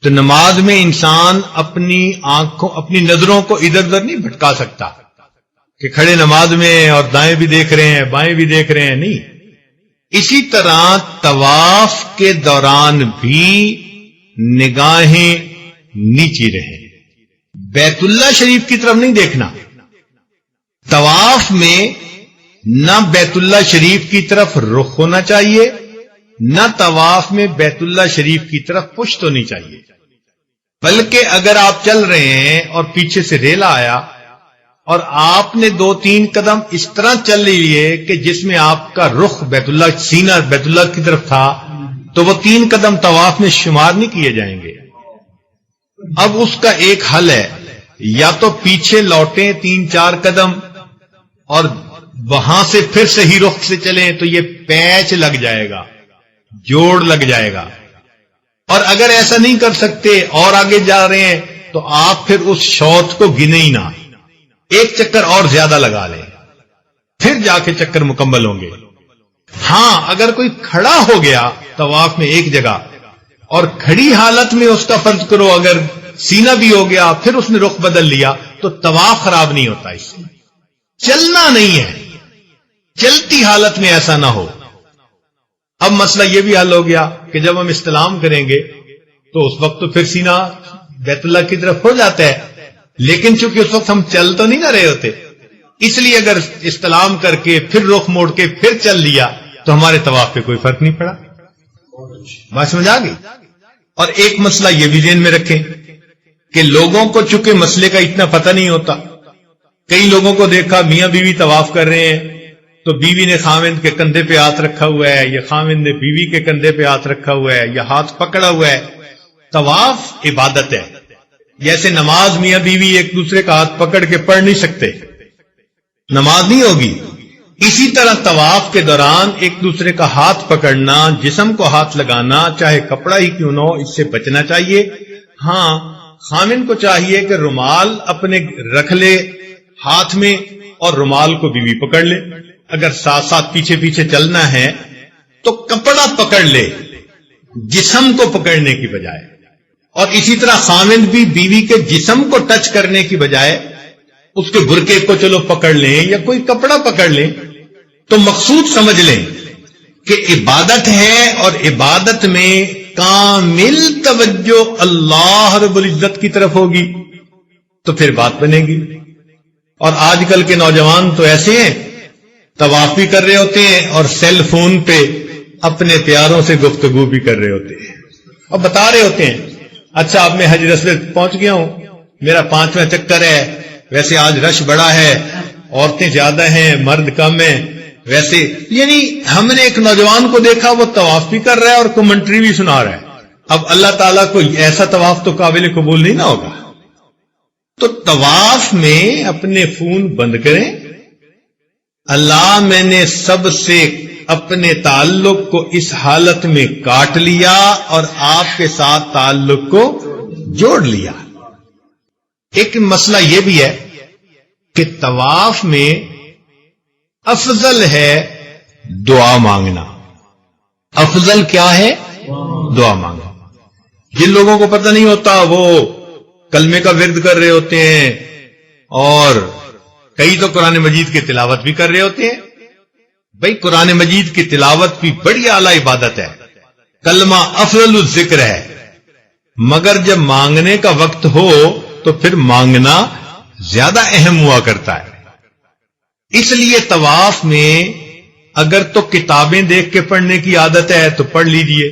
تو نماز میں انسان اپنی آنکھوں, اپنی نظروں کو ادھر ادھر نہیں بھٹکا سکتا کہ کھڑے نماز میں اور دائیں بھی دیکھ رہے ہیں بائیں بھی دیکھ رہے ہیں. نہیں, اسی طرح طواف کے دوران بھی نگاہیں نیچی رہیں, بیت اللہ شریف کی طرف نہیں دیکھنا. طواف میں نہ بیت اللہ شریف کی طرف رخ ہونا چاہیے، نہ طواف میں بیت اللہ شریف کی طرف پشت ہونی چاہیے، بلکہ اگر آپ چل رہے ہیں اور پیچھے سے ریلا آیا اور آپ نے 2-3 قدم اس طرح چل لیے کہ جس میں آپ کا رخ بیت اللہ، سینہ بیت اللہ کی طرف تھا، تو وہ 3 قدم طواف میں شمار نہیں کیے جائیں گے۔ اب اس کا ایک حل ہے، یا تو پیچھے لوٹیں 3-4 قدم اور وہاں سے پھر صحیح رخ سے چلیں، تو یہ پیچ لگ جائے گا، جوڑ لگ جائے گا۔ اور اگر ایسا نہیں کر سکتے اور آگے جا رہے ہیں تو آپ پھر اس شوط کو گنے ہی نہ، ایک چکر اور زیادہ لگا لیں، پھر جا کے چکر مکمل ہوں گے۔ ہاں اگر کوئی کھڑا ہو گیا طواف میں ایک جگہ اور کھڑی حالت میں اس کا فرض کرو اگر سینہ بھی ہو گیا پھر اس نے رخ بدل لیا تو طواف خراب نہیں ہوتا، اس سے چلنا نہیں ہے، چلتی حالت میں ایسا نہ ہو۔ اب مسئلہ یہ بھی حل ہو گیا کہ جب ہم استلام کریں گے تو اس وقت تو پھر سینہ بیت اللہ کی طرف ہو جاتا ہے، لیکن چونکہ اس وقت ہم چل تو نہیں نہ رہے ہوتے، اس لیے اگر استلام کر کے پھر رخ موڑ کے پھر چل لیا تو ہمارے طواف پہ کوئی فرق نہیں پڑا۔ بات سمجھ آ گئی؟ اور ایک مسئلہ یہ بھی ذہن میں رکھیں کہ لوگوں کو چونکہ مسئلے کا اتنا پتہ نہیں ہوتا، کئی لوگوں کو دیکھا میاں بیوی طواف کر رہے ہیں تو بیوی نے خاوند کے کندھے پہ ہاتھ رکھا ہوا ہے یا خاوند نے بیوی کے کندھے پہ ہاتھ رکھا ہوا ہے یا ہاتھ پکڑا ہوا ہے۔ طواف عبادت ہے، جیسے نماز میاں بیوی ایک دوسرے کا ہاتھ پکڑ کے پڑھ نہیں سکتے، نماز نہیں ہوگی۔ اسی طرح طواف کے دوران ایک دوسرے کا ہاتھ پکڑنا، جسم کو ہاتھ لگانا، چاہے کپڑا ہی کیوں نہ ہو، اس سے بچنا چاہیے۔ ہاں خاوند کو چاہیے کہ رومال اپنے رکھ لے ہاتھ میں اور رومال کو بیوی پکڑ لے، اگر ساتھ ساتھ پیچھے پیچھے چلنا ہے تو کپڑا پکڑ لے جسم کو پکڑنے کی بجائے، اور اسی طرح خاوند بھی بیوی کے جسم کو ٹچ کرنے کی بجائے اس کے برقعے کو چلو پکڑ لیں یا کوئی کپڑا پکڑ لیں، تو مقصود سمجھ لیں کہ عبادت ہے، اور عبادت میں کامل توجہ اللہ رب العزت کی طرف ہوگی تو پھر بات بنے گی۔ اور آج کل کے نوجوان تو ایسے ہیں، طواف بھی کر رہے ہوتے ہیں اور سیل فون پہ اپنے پیاروں سے گفتگو بھی کر رہے ہوتے ہیں اور بتا رہے ہوتے ہیں اچھا اب میں حج اسود پہنچ گیا ہوں، میرا 5واں چکر ہے، ویسے آج رش بڑا ہے، عورتیں زیادہ ہیں مرد کم ہیں، ویسے یعنی ہم نے ایک نوجوان کو دیکھا وہ طواف بھی کر رہا ہے اور کمنٹری بھی سنا رہا ہے۔ اب اللہ تعالیٰ کو ایسا طواف تو قابل قبول نہیں نہ ہوگا۔ تو طواف میں اپنے فون بند کریں، اللہ میں نے سب سے اپنے تعلق کو اس حالت میں کاٹ لیا اور آپ کے ساتھ تعلق کو جوڑ لیا۔ ایک مسئلہ یہ بھی ہے کہ طواف میں افضل ہے دعا مانگنا۔ افضل کیا ہے؟ دعا مانگنا۔ جن لوگوں کو پتہ نہیں ہوتا وہ کلمے کا ورد کر رہے ہوتے ہیں اور کئی تو قرآن مجید کی تلاوت بھی کر رہے ہوتے ہیں۔ بھئی قرآن مجید کی تلاوت بھی بڑی اعلیٰ عبادت ہے، کلمہ افضل الذکر ہے، مگر جب مانگنے کا وقت ہو تو پھر مانگنا زیادہ اہم ہوا کرتا ہے۔ اس لیے طواف میں اگر تو کتابیں دیکھ کے پڑھنے کی عادت ہے تو پڑھ لیجئے،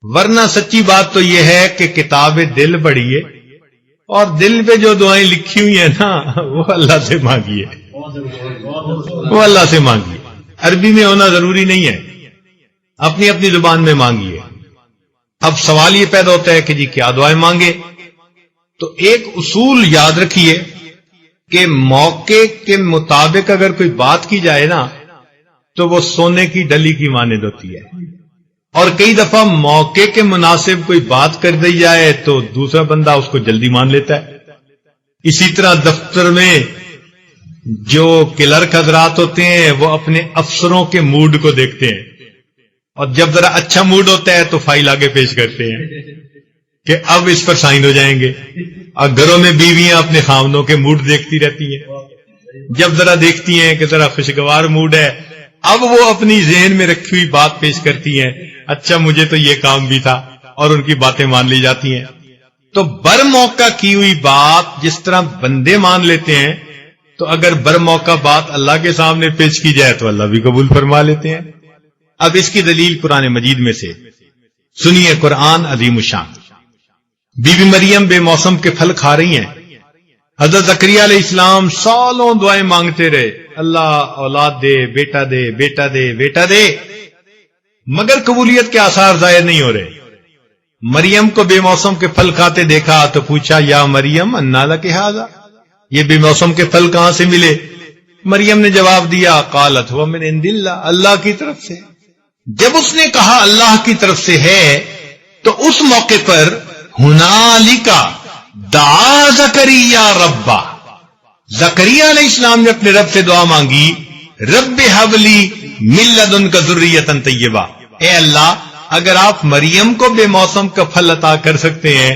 ورنہ سچی بات تو یہ ہے کہ کتاب دل پڑھیے اور دل پہ جو دعائیں لکھی ہوئی ہیں نا وہ اللہ سے مانگیے، وہ اللہ سے مانگیے۔ عربی میں ہونا ضروری نہیں ہے، اپنی اپنی زبان میں مانگیے۔ اب سوال یہ پیدا ہوتا ہے کہ جی کیا دعائیں مانگے؟ تو ایک اصول یاد رکھیے کہ موقع کے مطابق اگر کوئی بات کی جائے نا تو وہ سونے کی ڈلی کی مانند ہوتی ہے، اور کئی دفعہ موقع کے مناسب کوئی بات کر دی جائے تو دوسرا بندہ اس کو جلدی مان لیتا ہے۔ اسی طرح دفتر میں جو کلرک حضرات ہوتے ہیں وہ اپنے افسروں کے موڈ کو دیکھتے ہیں، اور جب ذرا اچھا موڈ ہوتا ہے تو فائل آگے پیش کرتے ہیں کہ اب اس پر سائن ہو جائیں گے۔ اور گھروں میں بیویاں اپنے خاوندوں کے موڈ دیکھتی رہتی ہیں، جب ذرا دیکھتی ہیں کہ ذرا خوشگوار موڈ ہے اب وہ اپنی ذہن میں رکھی ہوئی بات پیش کرتی ہیں، اچھا مجھے تو یہ کام بھی تھا، اور ان کی باتیں مان لی جاتی ہیں۔ تو بر موقع کی ہوئی بات جس طرح بندے مان لیتے ہیں تو اگر بر موقع بات اللہ کے سامنے پیش کی جائے تو اللہ بھی قبول فرما لیتے ہیں۔ اب اس کی دلیل قرآن مجید میں سے سنیے، قرآن عظیم الشان۔ بی بی مریم بے موسم کے پھل کھا رہی ہیں، حضرت زکریا علیہ السلام سالوں دعائیں مانگتے رہے، اللہ اولاد دے، بیٹا دے، بیٹا دے، بیٹا دے، مگر قبولیت کے آثار ظاہر نہیں ہو رہے۔ مریم کو بے موسم کے پھل کھاتے دیکھا تو پوچھا، یا مریم انا لک ھذا، یہ بے موسم کے پھل کہاں سے ملے؟ مریم نے جواب دیا، قالت هو من عند اللہ، اللہ کی طرف سے۔ جب اس نے کہا اللہ کی طرف سے ہے تو اس موقع پر ہنالک دعا زکریا ربا، زکریا علیہ السلام نے اپنے رب سے دعا مانگی، رب ھب لی من لدنک ذریۃ طیبہ، اے اللہ اگر آپ مریم کو بے موسم کا پھل عطا کر سکتے ہیں،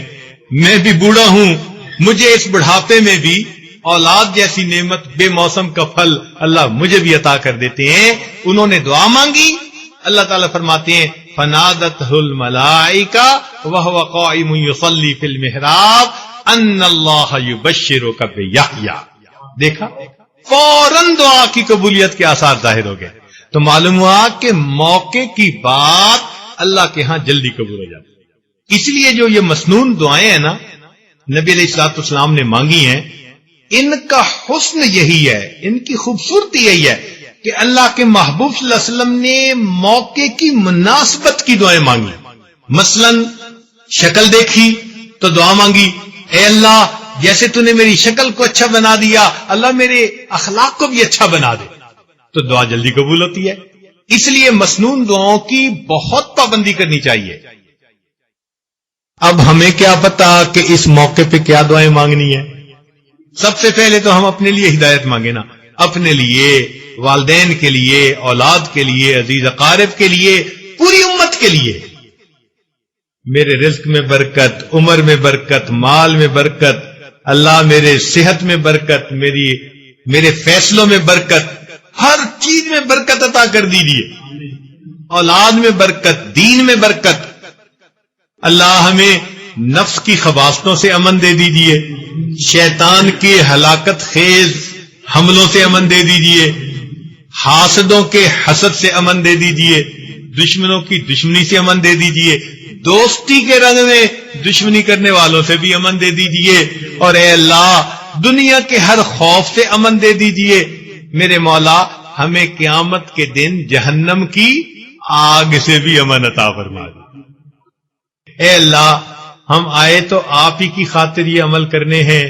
میں بھی بوڑھا ہوں، مجھے اس بڑھاپے میں بھی اولاد جیسی نعمت بے موسم کا پھل اللہ مجھے بھی عطا کر دیتے ہیں۔ انہوں نے دعا مانگی، اللہ تعالیٰ فرماتے ہیں فنادتہ الملائکہ وہو قائم یصلی فی المحراب ان اللہ یبشرک بیحییٰ۔ دیکھا، فوراً دعا کی قبولیت کے آثار ظاہر ہو گئے۔ تو معلوم ہوا کہ موقع کی بات اللہ کے ہاں جلدی قبول ہو جاتی ہے۔ اس لیے جو یہ مسنون دعائیں ہیں نا نبی علیہ الصلوۃ والسلام نے مانگی ہیں، ان کا حسن یہی ہے، ان کی خوبصورتی یہی ہے کہ اللہ کے محبوب صلی اللہ علیہ وسلم نے موقع کی مناسبت کی دعائیں مانگی۔ مثلا شکل دیکھی تو دعا مانگی، اے اللہ جیسے تو نے میری شکل کو اچھا بنا دیا، اللہ میرے اخلاق کو بھی اچھا بنا دے، تو دعا جلدی قبول ہوتی ہے۔ اس لیے مسنون دعاؤں کی بہت پابندی کرنی چاہیے۔ اب ہمیں کیا پتا کہ اس موقع پہ کیا دعائیں مانگنی ہے؟ سب سے پہلے تو ہم اپنے لیے ہدایت مانگے نا، اپنے لیے، والدین کے لیے، اولاد کے لیے، عزیز اقارب کے لیے، پوری امت کے لیے۔ میرے رزق میں برکت، عمر میں برکت، مال میں برکت، اللہ میرے صحت میں برکت، میرے فیصلوں میں برکت، ہر چیز میں برکت عطا کر دیجیے، اولاد میں برکت، دین میں برکت۔ اللہ ہمیں نفس کی خباثتوں سے امن دے دیجیے، شیطان کے ہلاکت خیز حملوں سے امن دے دیجیے، حاسدوں کے حسد سے امن دے دیجیے، دشمنوں کی دشمنی سے امن دے دیجیے، دوستی کے رنگ میں دشمنی کرنے والوں سے بھی امن دے دیجیے، اور اے اللہ دنیا کے ہر خوف سے امن دے دیجیے۔ میرے مولا ہمیں قیامت کے دن جہنم کی آگ سے بھی امن عطا فرما دے۔ اے اللہ ہم آئے تو آپ ہی کی خاطر یہ عمل کرنے ہیں،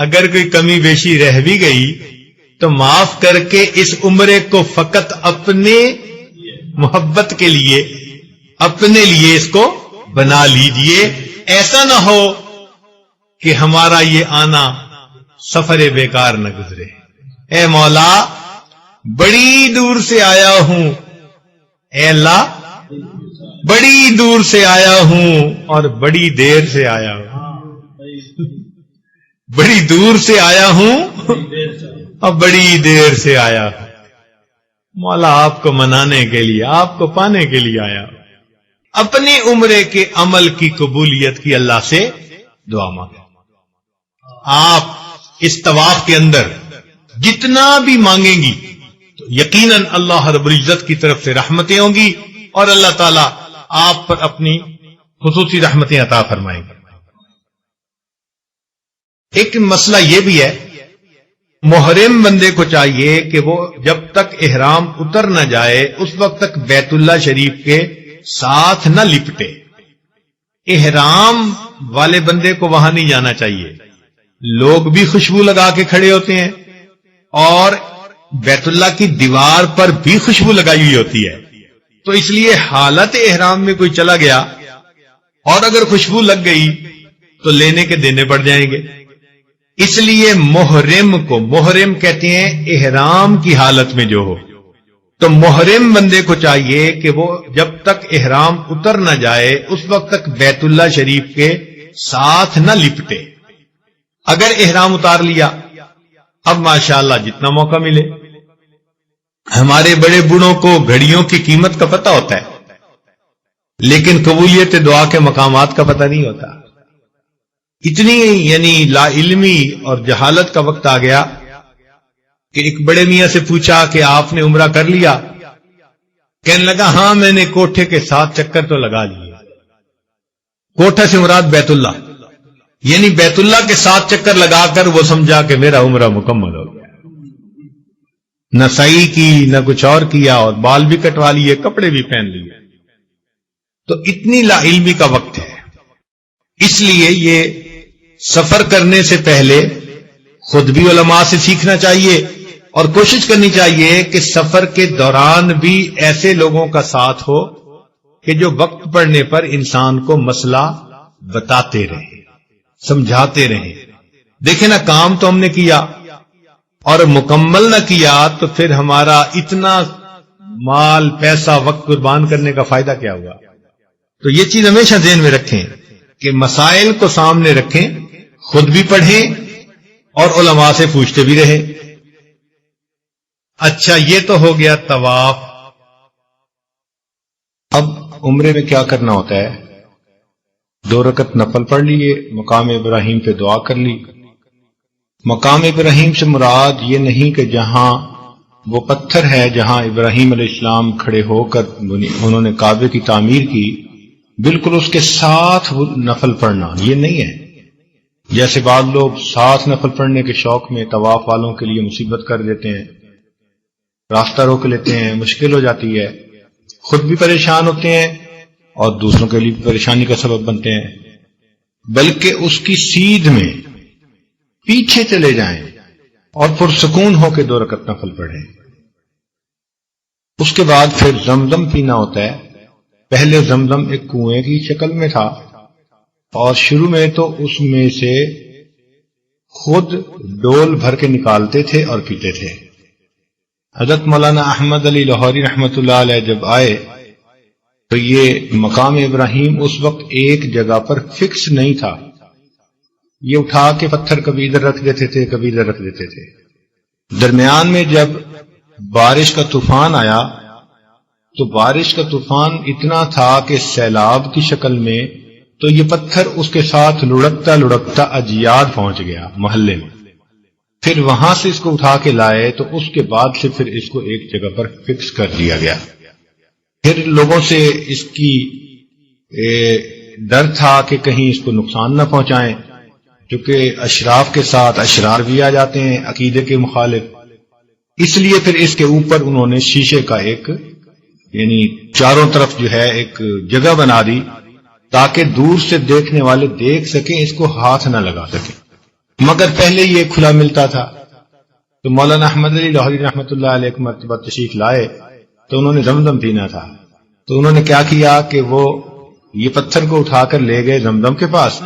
اگر کوئی کمی بیشی رہ بھی گئی تو معاف کر کے اس عمرے کو فقط اپنے محبت کے لیے، اپنے لیے اس کو بنا لیجئے۔ ایسا نہ ہو کہ ہمارا یہ آنا سفر بیکار نہ گزرے۔ اے مولا بڑی دور سے آیا ہوں، اے اللہ بڑی دور سے آیا ہوں اور بڑی دیر سے آیا ہوں، بڑی دور سے آیا ہوں اور بڑی دیر سے آیا ہوں۔ مولا آپ کو منانے کے لیے، آپ کو پانے کے لیے آیا ہوں۔ اپنے عمرے کے عمل کی قبولیت کی اللہ سے دعا مانگیں۔ آپ اس طواف کے اندر جتنا بھی مانگیں گی تو یقیناً اللہ رب العزت کی طرف سے رحمتیں ہوں گی اور اللہ تعالیٰ آپ پر اپنی خصوصی رحمتیں عطا فرمائیں گے۔ ایک مسئلہ یہ بھی ہے، محرم بندے کو چاہیے کہ وہ جب تک احرام اتر نہ جائے اس وقت تک بیت اللہ شریف کے ساتھ نہ لپٹے۔ احرام والے بندے کو وہاں نہیں جانا چاہیے، لوگ بھی خوشبو لگا کے کھڑے ہوتے ہیں اور بیت اللہ کی دیوار پر بھی خوشبو لگائی ہوئی ہوتی ہے، تو اس لیے حالت احرام میں کوئی چلا گیا اور اگر خوشبو لگ گئی تو لینے کے دینے پڑ جائیں گے۔ اس لیے محرم کو، محرم کہتے ہیں احرام کی حالت میں جو ہو، تو محرم بندے کو چاہیے کہ وہ جب تک احرام اتر نہ جائے اس وقت تک بیت اللہ شریف کے ساتھ نہ لپٹے۔ اگر احرام اتار لیا، اب ماشاءاللہ جتنا موقع ملے، ہمارے بڑے بوڑھوں کو گھڑیوں کی قیمت کا پتہ ہوتا ہے لیکن قبولیت دعا کے مقامات کا پتہ نہیں ہوتا۔ اتنی یعنی لا علمی اور جہالت کا وقت آ گیا کہ ایک بڑے میاں سے پوچھا کہ آپ نے عمرہ کر لیا؟ کہنے لگا ہاں میں نے کوٹھے کے 7 چکر تو لگا لیے۔ کوٹھا سے مراد بیت اللہ، یعنی بیت اللہ کے 7 چکر لگا کر وہ سمجھا کہ میرا عمرہ مکمل ہو گیا، نہ سعی کی نہ کچھ اور کیا، اور بال بھی کٹوا لیے، کپڑے بھی پہن لیے۔ تو اتنی لا علمی کا وقت ہے، اس لیے یہ سفر کرنے سے پہلے خود بھی علماء سے سیکھنا چاہیے اور کوشش کرنی چاہیے کہ سفر کے دوران بھی ایسے لوگوں کا ساتھ ہو کہ جو وقت پڑنے پر انسان کو مسئلہ بتاتے رہے، سمجھاتے رہے۔ دیکھیں نا، کام تو ہم نے کیا اور مکمل نہ کیا تو پھر ہمارا اتنا مال، پیسہ، وقت قربان کرنے کا فائدہ کیا ہوا؟ تو یہ چیز ہمیشہ ذہن میں رکھیں کہ مسائل کو سامنے رکھیں، خود بھی پڑھیں اور علماء سے پوچھتے بھی رہیں۔ اچھا، یہ تو ہو گیا طواف۔ اب عمرے میں کیا کرنا ہوتا ہے؟ 2 رکعت نفل پڑھ لیے، مقام ابراہیم پہ دعا کر لی۔ مقام ابراہیم سے مراد یہ نہیں کہ جہاں وہ پتھر ہے جہاں ابراہیم علیہ السلام کھڑے ہو کر انہوں نے کعبے کی تعمیر کی، بالکل اس کے ساتھ وہ نفل پڑھنا، یہ نہیں ہے۔ جیسے بعض لوگ ساتھ نفل پڑھنے کے شوق میں طواف والوں کے لیے مصیبت کر دیتے ہیں، راستہ روک لیتے ہیں، مشکل ہو جاتی ہے، خود بھی پریشان ہوتے ہیں اور دوسروں کے لیے بھی پریشانی کا سبب بنتے ہیں۔ بلکہ اس کی سیدھ میں پیچھے چلے جائیں اور پرسکون ہو کے 2 رکعت نفل پڑھیں۔ اس کے بعد پھر زمزم پینا ہوتا ہے۔ پہلے زمزم ایک کنویں کی شکل میں تھا اور شروع میں تو اس میں سے خود ڈول بھر کے نکالتے تھے اور پیتے تھے۔ حضرت مولانا احمد علی لاہوری رحمۃ اللہ علیہ جب آئے تو یہ مقام ابراہیم اس وقت ایک جگہ پر فکس نہیں تھا، یہ اٹھا کے پتھر کبھی ادھر رکھ دیتے تھے، کبھی ادھر رکھ دیتے تھے۔ درمیان میں جب بارش کا طوفان آیا تو بارش کا طوفان اتنا تھا کہ سیلاب کی شکل میں، تو یہ پتھر اس کے ساتھ لڑکتا لڑکتا اجیاد پہنچ گیا محلے میں۔ پھر وہاں سے اس کو اٹھا کے لائے تو اس کے بعد سے پھر اس کو ایک جگہ پر فکس کر دیا گیا۔ پھر لوگوں سے اس کی ڈر تھا کہ کہیں اس کو نقصان نہ پہنچائیں، کیونکہ اشراف کے ساتھ اشرار بھی آ جاتے ہیں عقیدے کے مخالف، اس لیے پھر اس کے اوپر انہوں نے شیشے کا ایک، یعنی چاروں طرف جو ہے ایک جگہ بنا دی تاکہ دور سے دیکھنے والے دیکھ سکیں، اس کو ہاتھ نہ لگا سکیں۔ مگر پہلے یہ کھلا ملتا تھا۔ تو مولانا احمد علی لاہوری رحمۃ اللہ علیہ ایک مرتبہ تشریف لائے تو انہوں نے زمزم پینا تھا، تو انہوں نے کیا کیا کہ وہ یہ پتھر کو اٹھا کر لے گئے زمزم کے پاس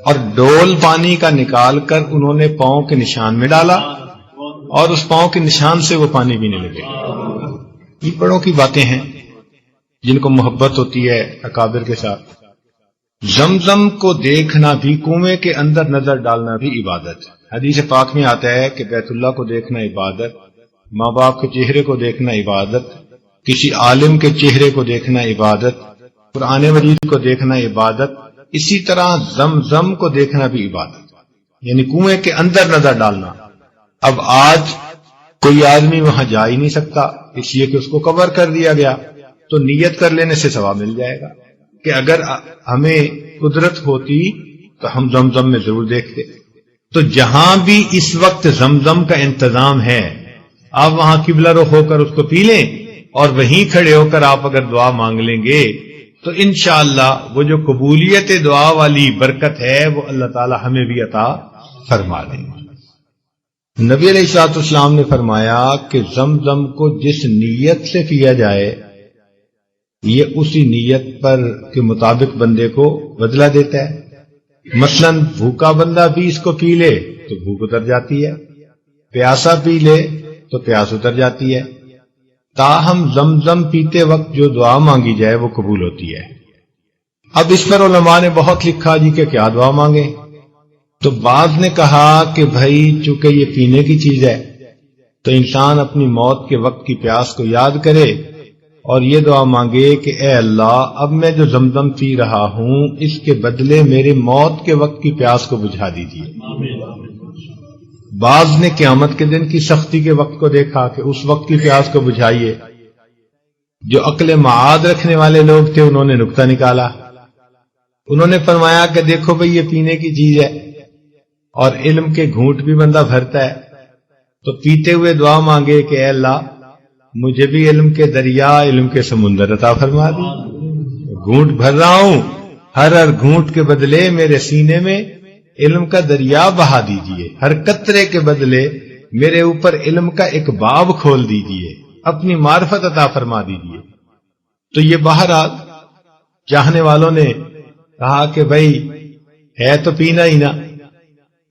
اور ڈول پانی کا نکال کر انہوں نے پاؤں کے نشان میں ڈالا اور اس پاؤں کے نشان سے وہ پانی پینے لگے۔ یہ بڑوں کی باتیں ہیں جن کو محبت ہوتی ہے اکابر کے ساتھ۔ زمزم کو دیکھنا بھی، کنویں کے اندر نظر ڈالنا بھی عبادت ہے۔ حدیث پاک میں آتا ہے کہ بیت اللہ کو دیکھنا عبادت، ماں باپ کے چہرے کو دیکھنا عبادت، کسی عالم کے چہرے کو دیکھنا عبادت، قرآن مجید کو دیکھنا عبادت، اسی طرح زمزم کو دیکھنا بھی عبادت، یعنی کنویں کے اندر نظر ڈالنا۔ اب آج کوئی آدمی وہاں جا ہی نہیں سکتا اس لیے کہ اس کو کور کر دیا گیا، تو نیت کر لینے سے ثواب مل جائے گا کہ اگر ہمیں قدرت ہوتی تو ہم زمزم میں ضرور دیکھتے۔ تو جہاں بھی اس وقت زمزم کا انتظام ہے، آپ وہاں قبلہ رخ ہو کر اس کو پی لیں اور وہیں کھڑے ہو کر آپ اگر دعا مانگ لیں گے تو انشاءاللہ وہ جو قبولیت دعا والی برکت ہے وہ اللہ تعالی ہمیں بھی عطا فرما دیں گے۔ نبی علیہ الصلوۃ والسلام نے فرمایا کہ زمزم کو جس نیت سے پیا جائے یہ اسی نیت پر کے مطابق بندے کو بدلہ دیتا ہے۔ مثلا بھوکا بندہ بھی اس کو پی لے تو بھوک اتر جاتی ہے، پیاسا پی لے تو پیاس اتر جاتی ہے، تاہم زمزم پیتے وقت جو دعا مانگی جائے وہ قبول ہوتی ہے۔ اب اس پر علماء نے بہت لکھا جی کہ کیا دعا مانگے، تو بعض نے کہا کہ بھائی چونکہ یہ پینے کی چیز ہے تو انسان اپنی موت کے وقت کی پیاس کو یاد کرے اور یہ دعا مانگے کہ اے اللہ اب میں جو زمزم پی رہا ہوں اس کے بدلے میرے موت کے وقت کی پیاس کو بجھا دیجیے۔ بعض نے قیامت کے دن کی سختی کے وقت کو دیکھا کہ اس وقت کی پیاس کو بجھائیے. جو عقل معاد رکھنے والے لوگ تھے انہوں نے نکتہ نکالا. انہوں نے فرمایا کہ دیکھو بھئی یہ پینے کی چیز ہے اور علم کے گھونٹ بھی بندہ بھرتا ہے، تو پیتے ہوئے دعا مانگے کہ اے اللہ مجھے بھی علم کے دریا، علم کے سمندر عطا فرما دی. گھونٹ بھر رہا ہوں، ہر گھونٹ کے بدلے میرے سینے میں علم کا دریا بہا دیجئے، ہر قطرے کے بدلے میرے اوپر علم کا ایک باب کھول دیجئے، اپنی معرفت عطا فرما دیجئے. تو یہ بہرحال چاہنے والوں نے کہا کہ بھائی ہے تو پینا ہی نا،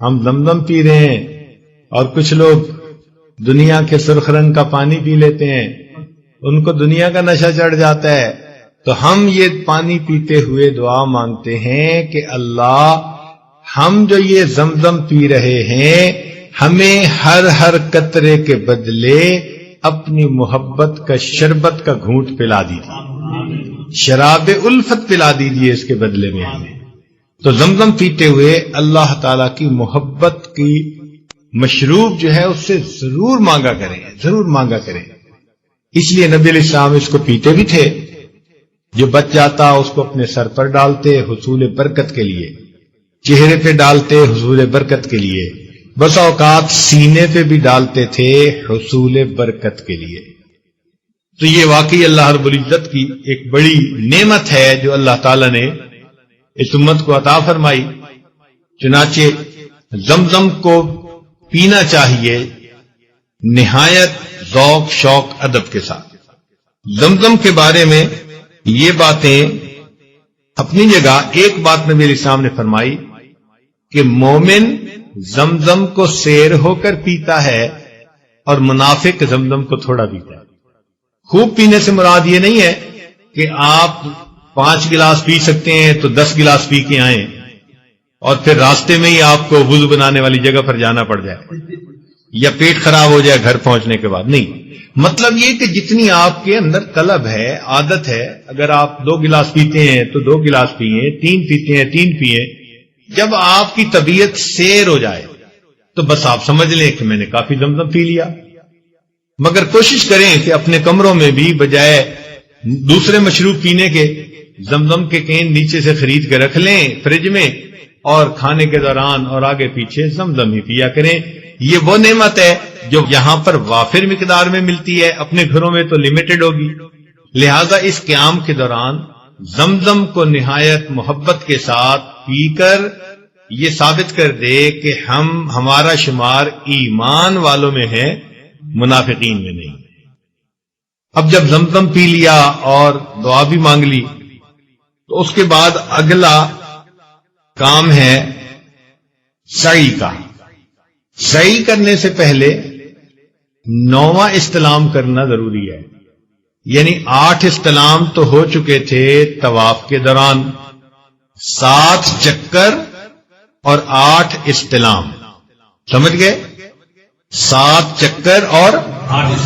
ہم زمزم پی رہے ہیں اور کچھ لوگ دنیا کے سرخ رنگ کا پانی پی لیتے ہیں، ان کو دنیا کا نشہ چڑھ جاتا ہے. تو ہم یہ پانی پیتے ہوئے دعا مانگتے ہیں کہ اللہ ہم جو یہ زمزم پی رہے ہیں ہمیں ہر قطرے کے بدلے اپنی محبت کا شربت کا گھونٹ پلا دیجیے، شراب الفت پلا دیجیے اس کے بدلے میں ہمیں. تو زمزم پیتے ہوئے اللہ تعالی کی محبت کی مشروب جو ہے اس سے ضرور مانگا کریں، ضرور مانگا کریں. اس لیے نبی علیہ السلام اس کو پیتے بھی تھے. جو بچ جاتا اس کو اپنے سر پر ڈالتے حصول برکت کے لیے، چہرے پہ ڈالتے حصول برکت کے لیے، بس اوقات سینے پہ بھی ڈالتے تھے حصول برکت کے لیے. تو یہ واقعی اللہ رب العزت کی ایک بڑی نعمت ہے جو اللہ تعالی نے اس امت کو عطا فرمائی. چنانچہ زمزم کو پینا چاہیے نہایت ذوق شوق ادب کے ساتھ. زمزم کے بارے میں یہ باتیں اپنی جگہ. ایک بات نبی علیہ السلام نے فرمائی کہ مومن زمزم کو سیر ہو کر پیتا ہے اور منافق زمزم کو تھوڑا پیتا ہے. خوب پینے سے مراد یہ نہیں ہے کہ آپ 5 گلاس پی سکتے ہیں تو 10 گلاس پی کے آئیں اور پھر راستے میں ہی آپ کو وضو بنانے والی جگہ پر جانا پڑ جائے یا پیٹ خراب ہو جائے گھر پہنچنے کے بعد. نہیں، مطلب یہ کہ جتنی آپ کے اندر طلب ہے، عادت ہے، اگر آپ 2 گلاس پیتے ہیں تو 2 گلاس پیئیں، 3 پیتے ہیں 3 پیئیں. جب آپ کی طبیعت سیر ہو جائے تو بس آپ سمجھ لیں کہ میں نے کافی زمزم پی لیا. مگر کوشش کریں کہ اپنے کمروں میں بھی بجائے دوسرے مشروب پینے کے زمزم کے کین نیچے سے خرید کے رکھ لیں فریج میں، اور کھانے کے دوران اور آگے پیچھے زمزم ہی پیا کریں. یہ وہ نعمت ہے جو یہاں پر وافر مقدار میں ملتی ہے، اپنے گھروں میں تو لمیٹڈ ہوگی. لہذا اس قیام کے دوران زمزم کو نہایت محبت کے ساتھ پی کر یہ ثابت کر دے کہ ہمارا شمار ایمان والوں میں ہے، منافقین میں نہیں. اب جب زمزم پی لیا اور دعا بھی مانگ لی تو اس کے بعد اگلا کام ہے سعی کا. سعی کرنے سے پہلے 9واں استلام کرنا ضروری ہے. یعنی 8 استلام تو ہو چکے تھے طواف کے دوران، 7 چکر اور 8 استلام. سمجھ گئے؟ 7 چکر اور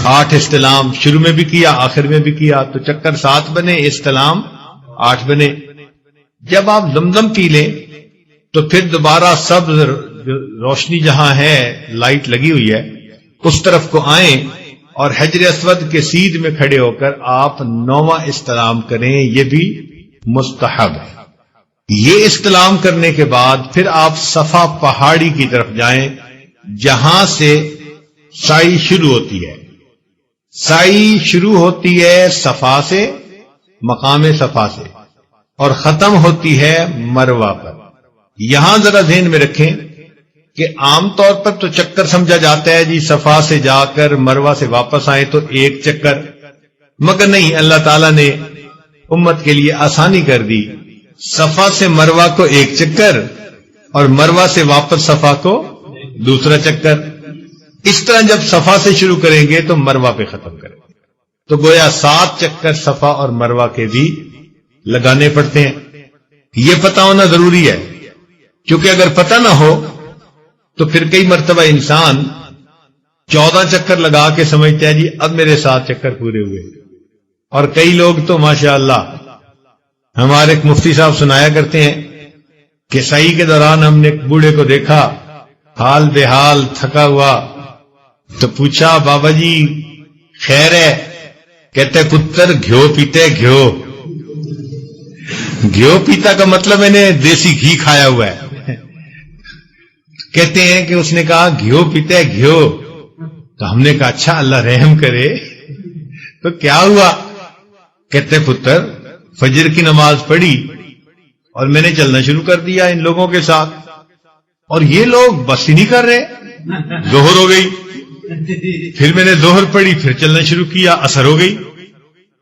8 استلام، شروع میں بھی کیا آخر میں بھی کیا، تو چکر 7 بنے، استلام 8 بنے. جب آپ زمزم پی لیں تو پھر دوبارہ سبز روشنی جہاں ہے، لائٹ لگی ہوئی ہے، اس طرف کو آئیں اور حجر اسود کے سیدھ میں کھڑے ہو کر آپ 9واں استلام کریں. یہ بھی مستحب ہے. یہ استلام کرنے کے بعد پھر آپ صفا پہاڑی کی طرف جائیں جہاں سے سعی شروع ہوتی ہے. سعی شروع ہوتی ہے صفا سے، مقام صفا سے، اور ختم ہوتی ہے مروہ پر. یہاں ذرا ذہن میں رکھیں کہ عام طور پر تو چکر سمجھا جاتا ہے جی صفا سے جا کر مروہ سے واپس آئے تو 1 چکر، مگر نہیں، اللہ تعالیٰ نے امت کے لیے آسانی کر دی. صفا سے مروہ کو 1 چکر اور مروہ سے واپس صفا کو 2 چکر. اس طرح جب صفا سے شروع کریں گے تو مروہ پہ ختم کریں گے. تو گویا 7 چکر صفا اور مروہ کے بھی لگانے پڑتے ہیں. یہ پتہ ہونا ضروری ہے، کیونکہ اگر پتہ نہ ہو تو پھر کئی مرتبہ انسان 14 چکر لگا کے سمجھتا ہے جی اب میرے 7 چکر پورے ہوئے. اور کئی لوگ تو ماشاءاللہ ہمارے ایک مفتی صاحب سنایا کرتے ہیں کہ سعی کے دوران ہم نے ایک بوڑھے کو دیکھا حال بے حال تھکا ہوا، تو پوچھا بابا جی خیر ہے؟ کہتے پتر گھیو پیتے گھیو پیتا کا مطلب میں نے دیسی گھی کھایا ہوا ہے۔ کہتے ہیں کہ اس نے کہا گھیو پیتے گھیو، تو ہم نے کہا اچھا اللہ رحم کرے، تو کیا ہوا؟ کہتے پتر فجر کی نماز پڑھی اور میں نے چلنا شروع کر دیا ان لوگوں کے ساتھ، اور یہ لوگ بس ہی نہیں کر رہے، ظہر ہو گئی، پھر میں نے ظہر پڑھی، پھر چلنا شروع کیا، عصر ہو گئی،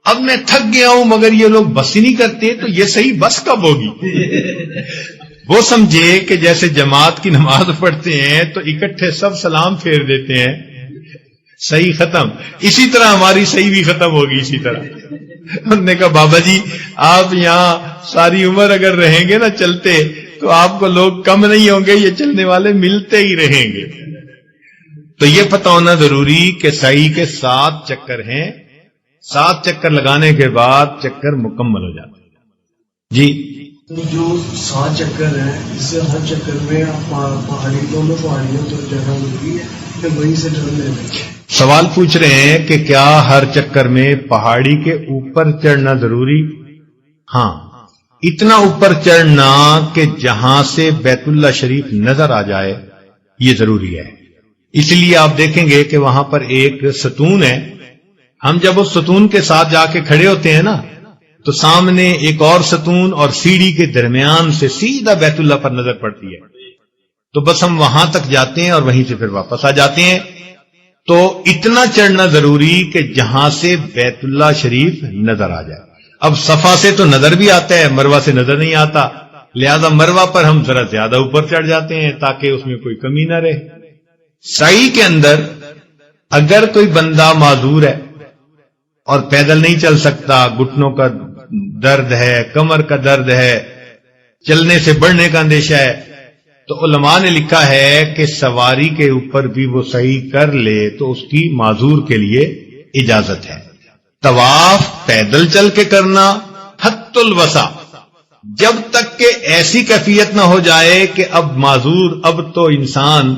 اب میں تھک گیا ہوں مگر یہ لوگ بس ہی نہیں کرتے، تو یہ صحیح بس کب ہوگی؟ وہ سمجھے کہ جیسے جماعت کی نماز پڑھتے ہیں تو اکٹھے سب سلام پھیر دیتے ہیں، صحیح ختم، اسی طرح ہماری صحیح بھی ختم ہوگی اسی طرح۔ انہوں نے کہا بابا جی آپ یہاں ساری عمر اگر رہیں گے نا چلتے، تو آپ کو لوگ کم نہیں ہوں گے، یہ چلنے والے ملتے ہی رہیں گے۔ تو یہ پتہ ہونا ضروری کہ صحیح کے 7 چکر ہیں، 7 چکر لگانے کے بعد چکر مکمل ہو جاتا ہے۔ جی جو 7 چکر ہیں، اس سے ہر چکر میں پہاڑی دونوں پہاڑیوں تو جانا ضروری ہے کہ وہیں سے ٹرن لینا؟ سوال پوچھ رہے ہیں کہ کیا ہر چکر میں پہاڑی کے اوپر چڑھنا ضروری؟ ہاں، اتنا اوپر چڑھنا کہ جہاں سے بیت اللہ شریف نظر آ جائے یہ ضروری ہے۔ اس لیے آپ دیکھیں گے کہ وہاں پر ایک ستون ہے، ہم جب اس ستون کے ساتھ جا کے کھڑے ہوتے ہیں نا تو سامنے ایک اور ستون اور سیڑھی کے درمیان سے سیدھا بیت اللہ پر نظر پڑتی ہے، تو بس ہم وہاں تک جاتے ہیں اور وہیں سے پھر واپس آ جاتے ہیں۔ تو اتنا چڑھنا ضروری کہ جہاں سے بیت اللہ شریف نظر آ جائے۔ اب صفا سے تو نظر بھی آتا ہے، مروہ سے نظر نہیں آتا، لہذا مروہ پر ہم ذرا زیادہ اوپر چڑھ جاتے ہیں تاکہ اس میں کوئی کمی نہ رہے۔ سعی کے اندر اگر کوئی بندہ معذور ہے اور پیدل نہیں چل سکتا، گھٹنوں کا درد ہے، کمر کا درد ہے، چلنے سے بڑھنے کا اندیشہ ہے، تو علماء نے لکھا ہے کہ سواری کے اوپر بھی وہ صحیح کر لے تو اس کی معذور کے لیے اجازت ہے۔ طواف پیدل چل کے کرنا حت الوسع، جب تک کہ ایسی کیفیت نہ ہو جائے کہ اب معذور، اب تو انسان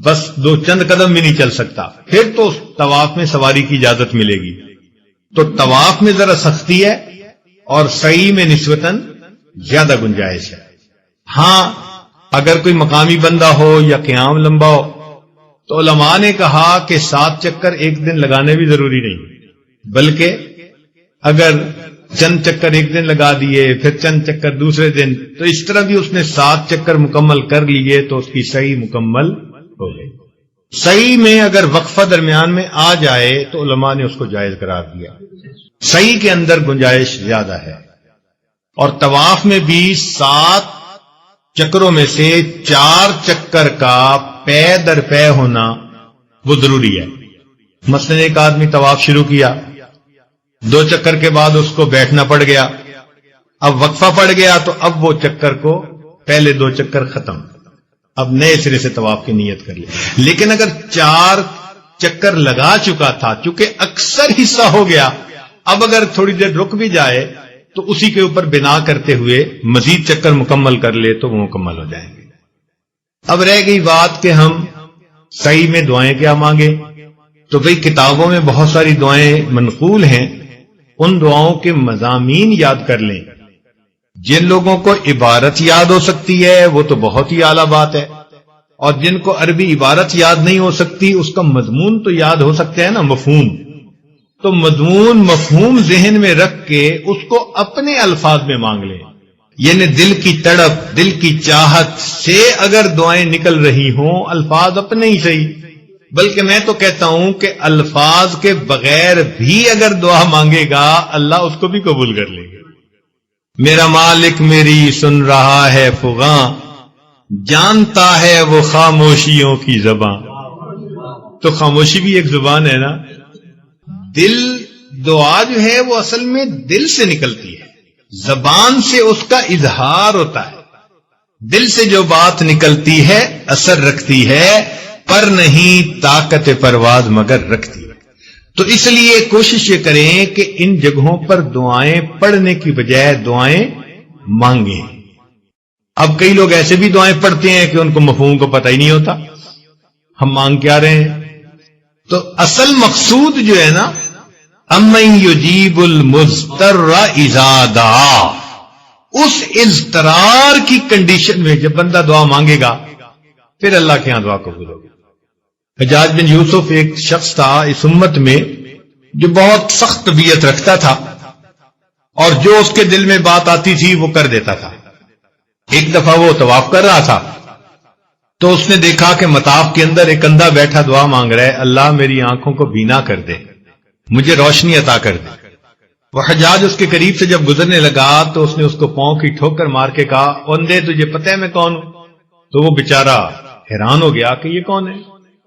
بس 2 چند قدم بھی نہیں چل سکتا، پھر تو طواف میں سواری کی اجازت ملے گی۔ تو طواف میں ذرا سختی ہے اور سعی میں نسبتاً زیادہ گنجائش ہے۔ ہاں اگر کوئی مقامی بندہ ہو یا قیام لمبا ہو تو علماء نے کہا کہ 7 چکر ایک دن لگانے بھی ضروری نہیں، بلکہ اگر چند چکر ایک دن لگا دیے پھر چند چکر دوسرے دن، تو اس طرح بھی اس نے 7 چکر مکمل کر لیے تو اس کی صحیح مکمل ہو گئی۔ صحیح میں اگر وقفہ درمیان میں آ جائے تو علماء نے اس کو جائز قرار دیا، صحیح کے اندر گنجائش زیادہ ہے۔ اور طواف میں بھی 7 چکروں میں سے 4 چکر کا پے در پے ہونا وہ ضروری ہے۔ مثلا ایک آدمی طواف شروع کیا، 2 چکر کے بعد اس کو بیٹھنا پڑ گیا، اب وقفہ پڑ گیا، تو اب وہ چکر کو پہلے 2 چکر ختم، اب نئے سرے سے طواف کی نیت کر لے۔ لیکن اگر 4 چکر لگا چکا تھا، چونکہ اکثر حصہ ہو گیا، اب اگر تھوڑی دیر رک بھی جائے تو اسی کے اوپر بنا کرتے ہوئے مزید چکر مکمل کر لے تو وہ مکمل ہو جائیں گے۔ اب رہ گئی بات کہ ہم صحیح میں دعائیں کیا مانگیں، تو بھئی کتابوں میں بہت ساری دعائیں منقول ہیں، ان دعاؤں کے مضامین یاد کر لیں۔ جن لوگوں کو عبارت یاد ہو سکتی ہے وہ تو بہت ہی اعلیٰ بات ہے، اور جن کو عربی عبارت یاد نہیں ہو سکتی اس کا مضمون تو یاد ہو سکتا ہے نا، مفہوم، تو مضمون مفہوم ذہن میں رکھ کے اس کو اپنے الفاظ میں مانگ لیں۔ یعنی دل کی تڑپ، دل کی چاہت سے اگر دعائیں نکل رہی ہوں، الفاظ اپنے ہی صحیح، بلکہ میں تو کہتا ہوں کہ الفاظ کے بغیر بھی اگر دعا مانگے گا اللہ اس کو بھی قبول کر لے گا۔ میرا مالک میری سن رہا ہے فغاں، جانتا ہے وہ خاموشیوں کی زبان۔ تو خاموشی بھی ایک زبان ہے نا۔ دل، دعا جو ہے وہ اصل میں دل سے نکلتی ہے، زبان سے اس کا اظہار ہوتا ہے۔ دل سے جو بات نکلتی ہے اثر رکھتی ہے، پر نہیں طاقت پرواز مگر رکھتی ہے۔ تو اس لیے کوشش یہ کریں کہ ان جگہوں پر دعائیں پڑھنے کی بجائے دعائیں مانگیں۔ اب کئی لوگ ایسے بھی دعائیں پڑھتے ہیں کہ ان کو مفہوم کو پتہ ہی نہیں ہوتا ہم مانگ کیا رہے ہیں. تو اصل مقصود جو ہے نا امن یجیب المضطر اذا دعا، اس اضطرار کی کنڈیشن میں جب بندہ دعا مانگے گا پھر اللہ کے ہاں دعا قبول ہوگی. حجاج بن یوسف ایک شخص تھا اس امت میں جو بہت سخت طبیعت رکھتا تھا اور جو اس کے دل میں بات آتی تھی وہ کر دیتا تھا. ایک دفعہ وہ طواف کر رہا تھا تو اس نے دیکھا کہ مطاف کے اندر ایک اندھا بیٹھا دعا مانگ رہا ہے، اللہ میری آنکھوں کو بینا کر دے، مجھے روشنی عطا کر دے. وہ حجاج اس کے قریب سے جب گزرنے لگا تو اس نے اس کو پاؤں کی ٹھوکر مار کے کہا اندھے تجھے پتہ ہے میں کون ہوں؟ تو وہ بیچارہ حیران ہو گیا کہ یہ کون ہے.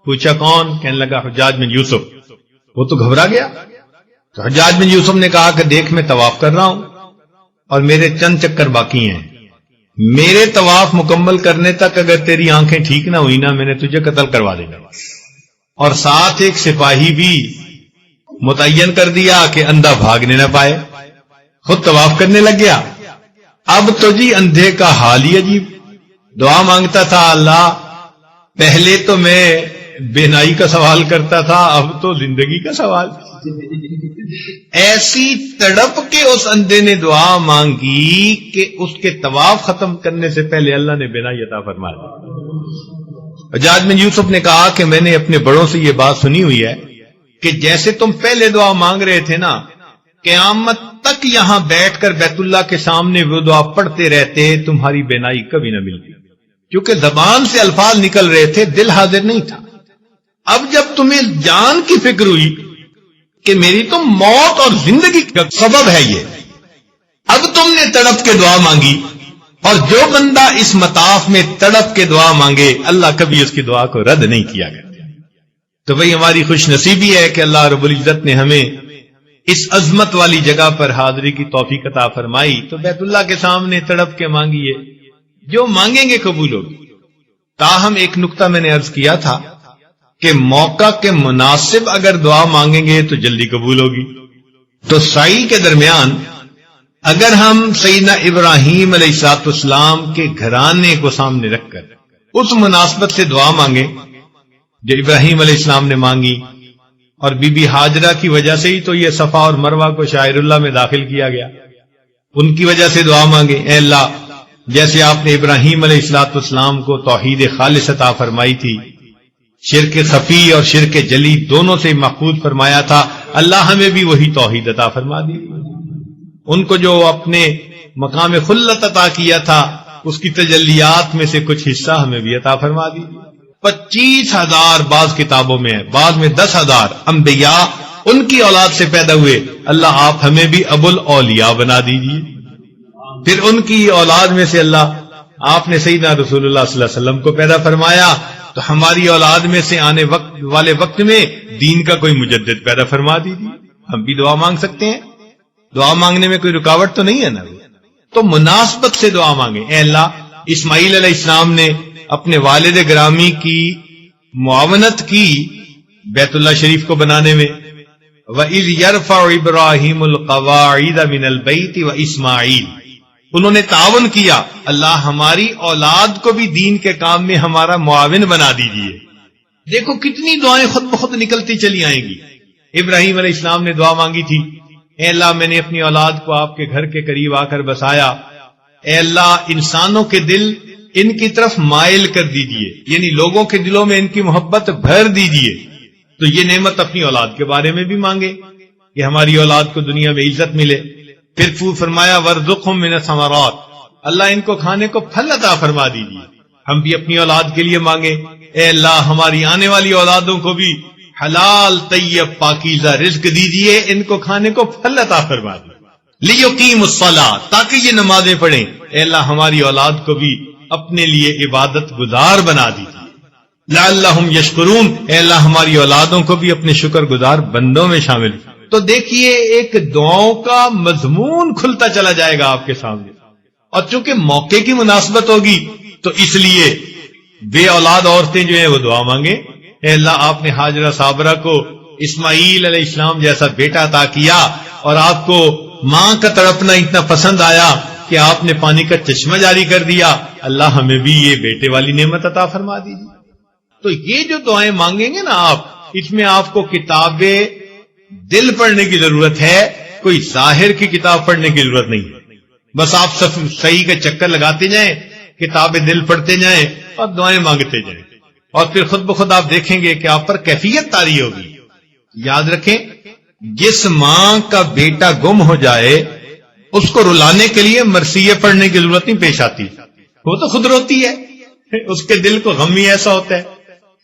پوچھا کون؟ کہنے لگا حجاج بن یوسف. وہ تو گھبرا گیا. تو حجاج بن یوسف نے کہا کہ دیکھ میں طواف کر رہا ہوں اور میرے چند چکر باقی ہیں، میرے طواف مکمل کرنے تک اگر تیری آنکھیں ٹھیک نہ ہوئی نا میں نے تجھے قتل کروا دینا. اور ساتھ ایک سپاہی بھی متعین کر دیا کہ اندھا بھاگنے نہ پائے. خود طواف کرنے لگ گیا. اب تو جی اندھے کا حال ہی عجیب. دعا مانگتا تھا اللہ پہلے تو میں بینائی کا سوال کرتا تھا اب تو زندگی کا سوال. ایسی تڑپ کے اس اندھے نے دعا مانگی کہ اس کے طواف ختم کرنے سے پہلے اللہ نے بینائی عطا فرما دی. حجاج بن یوسف نے کہا کہ میں نے اپنے بڑوں سے یہ بات سنی ہوئی ہے کہ جیسے تم پہلے دعا مانگ رہے تھے نا قیامت تک یہاں بیٹھ کر بیت اللہ کے سامنے وہ دعا پڑھتے رہتے تمہاری بینائی کبھی نہ ملتی، کیونکہ زبان سے الفاظ نکل رہے تھے دل حاضر نہیں تھا. اب جب تمہیں جان کی فکر ہوئی کہ میری تو موت اور زندگی کا سبب ہے یہ، اب تم نے تڑپ کے دعا مانگی، اور جو بندہ اس مطاف میں تڑپ کے دعا مانگے اللہ کبھی اس کی دعا کو رد نہیں کیا گیا. تو بھئی ہماری خوش نصیبی ہے کہ اللہ رب العزت نے ہمیں اس عظمت والی جگہ پر حاضری کی توفیق عطا فرمائی. تو بیت اللہ کے سامنے تڑپ کے مانگیے، جو مانگیں گے قبول ہوگی. تاہم ایک نقطہ میں نے عرض کیا تھا کہ موقع کے مناسب اگر دعا مانگیں گے تو جلدی قبول ہوگی. تو سعی کے درمیان اگر ہم سیدنا ابراہیم علیہ السلام کے گھرانے کو سامنے رکھ کر اس مناسبت سے دعا مانگیں جو ابراہیم علیہ السلام نے مانگی، اور بی بی ہاجرہ کی وجہ سے ہی تو یہ صفا اور مروہ کو شاعر اللہ میں داخل کیا گیا، ان کی وجہ سے دعا مانگیں اے اللہ جیسے آپ نے ابراہیم علیہ السلام کو توحید خالص عطا فرمائی تھی، شرک خفی اور شرک جلی دونوں سے محفوظ فرمایا تھا، اللہ ہمیں بھی وہی توحید عطا فرما دی. ان کو جو اپنے مقام خلت عطا کیا تھا اس کی تجلیات میں سے کچھ حصہ ہمیں بھی عطا فرما دی. 25,000 بعض کتابوں میں ہے، بعض میں 10,000 انبیاء ان کی اولاد سے پیدا ہوئے، اللہ آپ ہمیں بھی ابو الاولیاء بنا دیجیے. پھر ان کی اولاد میں سے اللہ آپ نے سیدنا رسول اللہ صلی اللہ علیہ وسلم کو پیدا فرمایا، تو ہماری اولاد میں سے آنے والے وقت میں دین کا کوئی مجدد پیدا فرما دیجیے. ہم بھی دعا مانگ سکتے ہیں، دعا مانگنے میں کوئی رکاوٹ تو نہیں ہے نا. تو مناسبت سے دعا مانگیں. اے اللہ اسماعیل علیہ السلام نے اپنے والد گرامی کی معاونت کی بیت اللہ شریف کو بنانے میں، وَإِذْ يَرْفَعُ إِبْرَاهِيمُ الْقَوَاعِدَ مِنَ الْبَيْتِ وَإِسْمَاعِيلُ، انہوں نے تعاون کیا اللہ ہماری اولاد کو بھی دین کے کام میں ہمارا معاون بنا دیجیے. دیکھو کتنی دعائیں خود بخود نکلتی چلی آئیں گی. ابراہیم علیہ السلام نے دعا مانگی تھی اے اللہ میں نے اپنی اولاد کو آپ کے گھر کے قریب آ کر بسایا، اے اللہ انسانوں کے دل ان کی طرف مائل کر دیجیے، یعنی لوگوں کے دلوں میں ان کی محبت بھر دیجیے. تو یہ نعمت اپنی اولاد کے بارے میں بھی مانگے کہ ہماری اولاد کو دنیا میں عزت ملے. پھر فرمایا وَارْزُقْهُم مِّنَ الثَّمَرَاتِ، اللہ ان کو کھانے کو پھل عطا فرما دیجیے. ہم بھی اپنی اولاد کے لیے مانگے اے اللہ ہماری آنے والی اولادوں کو بھی حلال طیب پاکیزہ رزق دیجیے، ان کو کھانے کو پھل عطا فرما دیجیے. لِيُقِيمُوا الصَّلَاةَ، تاکہ یہ نمازیں پڑھیں. اے اللہ ہماری اولاد کو بھی اپنے لیے عبادت گزار بنا دیجیے. لعلہم یشکرون، اے اللہ ہماری اولادوں کو بھی اپنے شکر گزار بندوں میں شامل. تو دیکھیے ایک دعاؤں کا مضمون کھلتا چلا جائے گا آپ کے سامنے، اور چونکہ موقع کی مناسبت ہوگی تو اس لیے بے اولاد عورتیں جو ہیں وہ دعا مانگیں اے اللہ آپ نے ہاجرہ صابرہ کو اسماعیل علیہ السلام جیسا بیٹا عطا کیا، اور آپ کو ماں کا تڑپنا اتنا پسند آیا کہ آپ نے پانی کا چشمہ جاری کر دیا، اللہ ہمیں بھی یہ بیٹے والی نعمت عطا فرما دیجیے۔ تو یہ جو دعائیں مانگیں گے نا آپ، اس میں آپ کو کتاب دل پڑھنے کی ضرورت ہے، کوئی ظاہر کی کتاب پڑھنے کی ضرورت نہیں ہے۔ بس آپ صحیح کا چکر لگاتے جائیں، کتاب دل پڑھتے جائیں اور دعائیں مانگتے جائیں، اور پھر خود بخود آپ دیکھیں گے کہ آپ پر کیفیت طاری ہوگی۔ یاد رکھیں، جس ماں کا بیٹا گم ہو جائے اس کو رلانے کے لیے مرثیے پڑھنے کی ضرورت نہیں پیش آتی، وہ تو خود روتی ہے، اس کے دل کو غم ہی ایسا ہوتا ہے،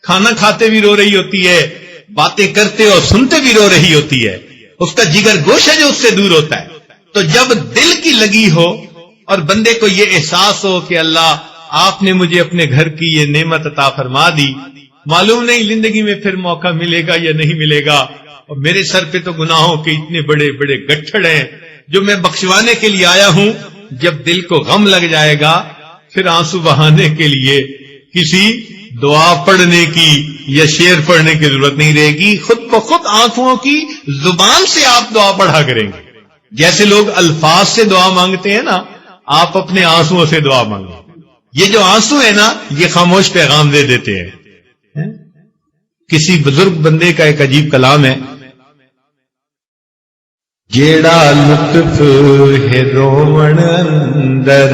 کھانا کھاتے بھی رو رہی ہوتی ہے، باتیں کرتے اور سنتے بھی رو رہی ہوتی ہے، اس کا جگر گوشہ جو اس سے دور ہوتا ہے۔ تو جب دل کی لگی ہو اور بندے کو یہ احساس ہو کہ اللہ آپ نے مجھے اپنے گھر کی یہ نعمت عطا فرما دی، معلوم نہیں زندگی میں پھر موقع ملے گا یا نہیں ملے گا، اور میرے سر پہ تو گناہوں کے اتنے بڑے بڑے گٹھڑ ہیں جو میں بخشوانے کے لیے آیا ہوں۔ جب دل کو غم لگ جائے گا پھر آنسو بہانے کے لیے کسی دعا پڑھنے کی یا شعر پڑھنے کی ضرورت نہیں رہے گی، خود بخود آنکھوں کی زبان سے آپ دعا پڑھا کریں گے۔ جیسے لوگ الفاظ سے دعا مانگتے ہیں نا، آپ اپنے آنسوؤں سے دعا مانگیں۔ یہ جو آنسو ہے نا، یہ خاموش پیغام دے دیتے ہیں۔ کسی بزرگ بندے کا ایک عجیب کلام ہے، جیڑا لطف ہے رومن اندر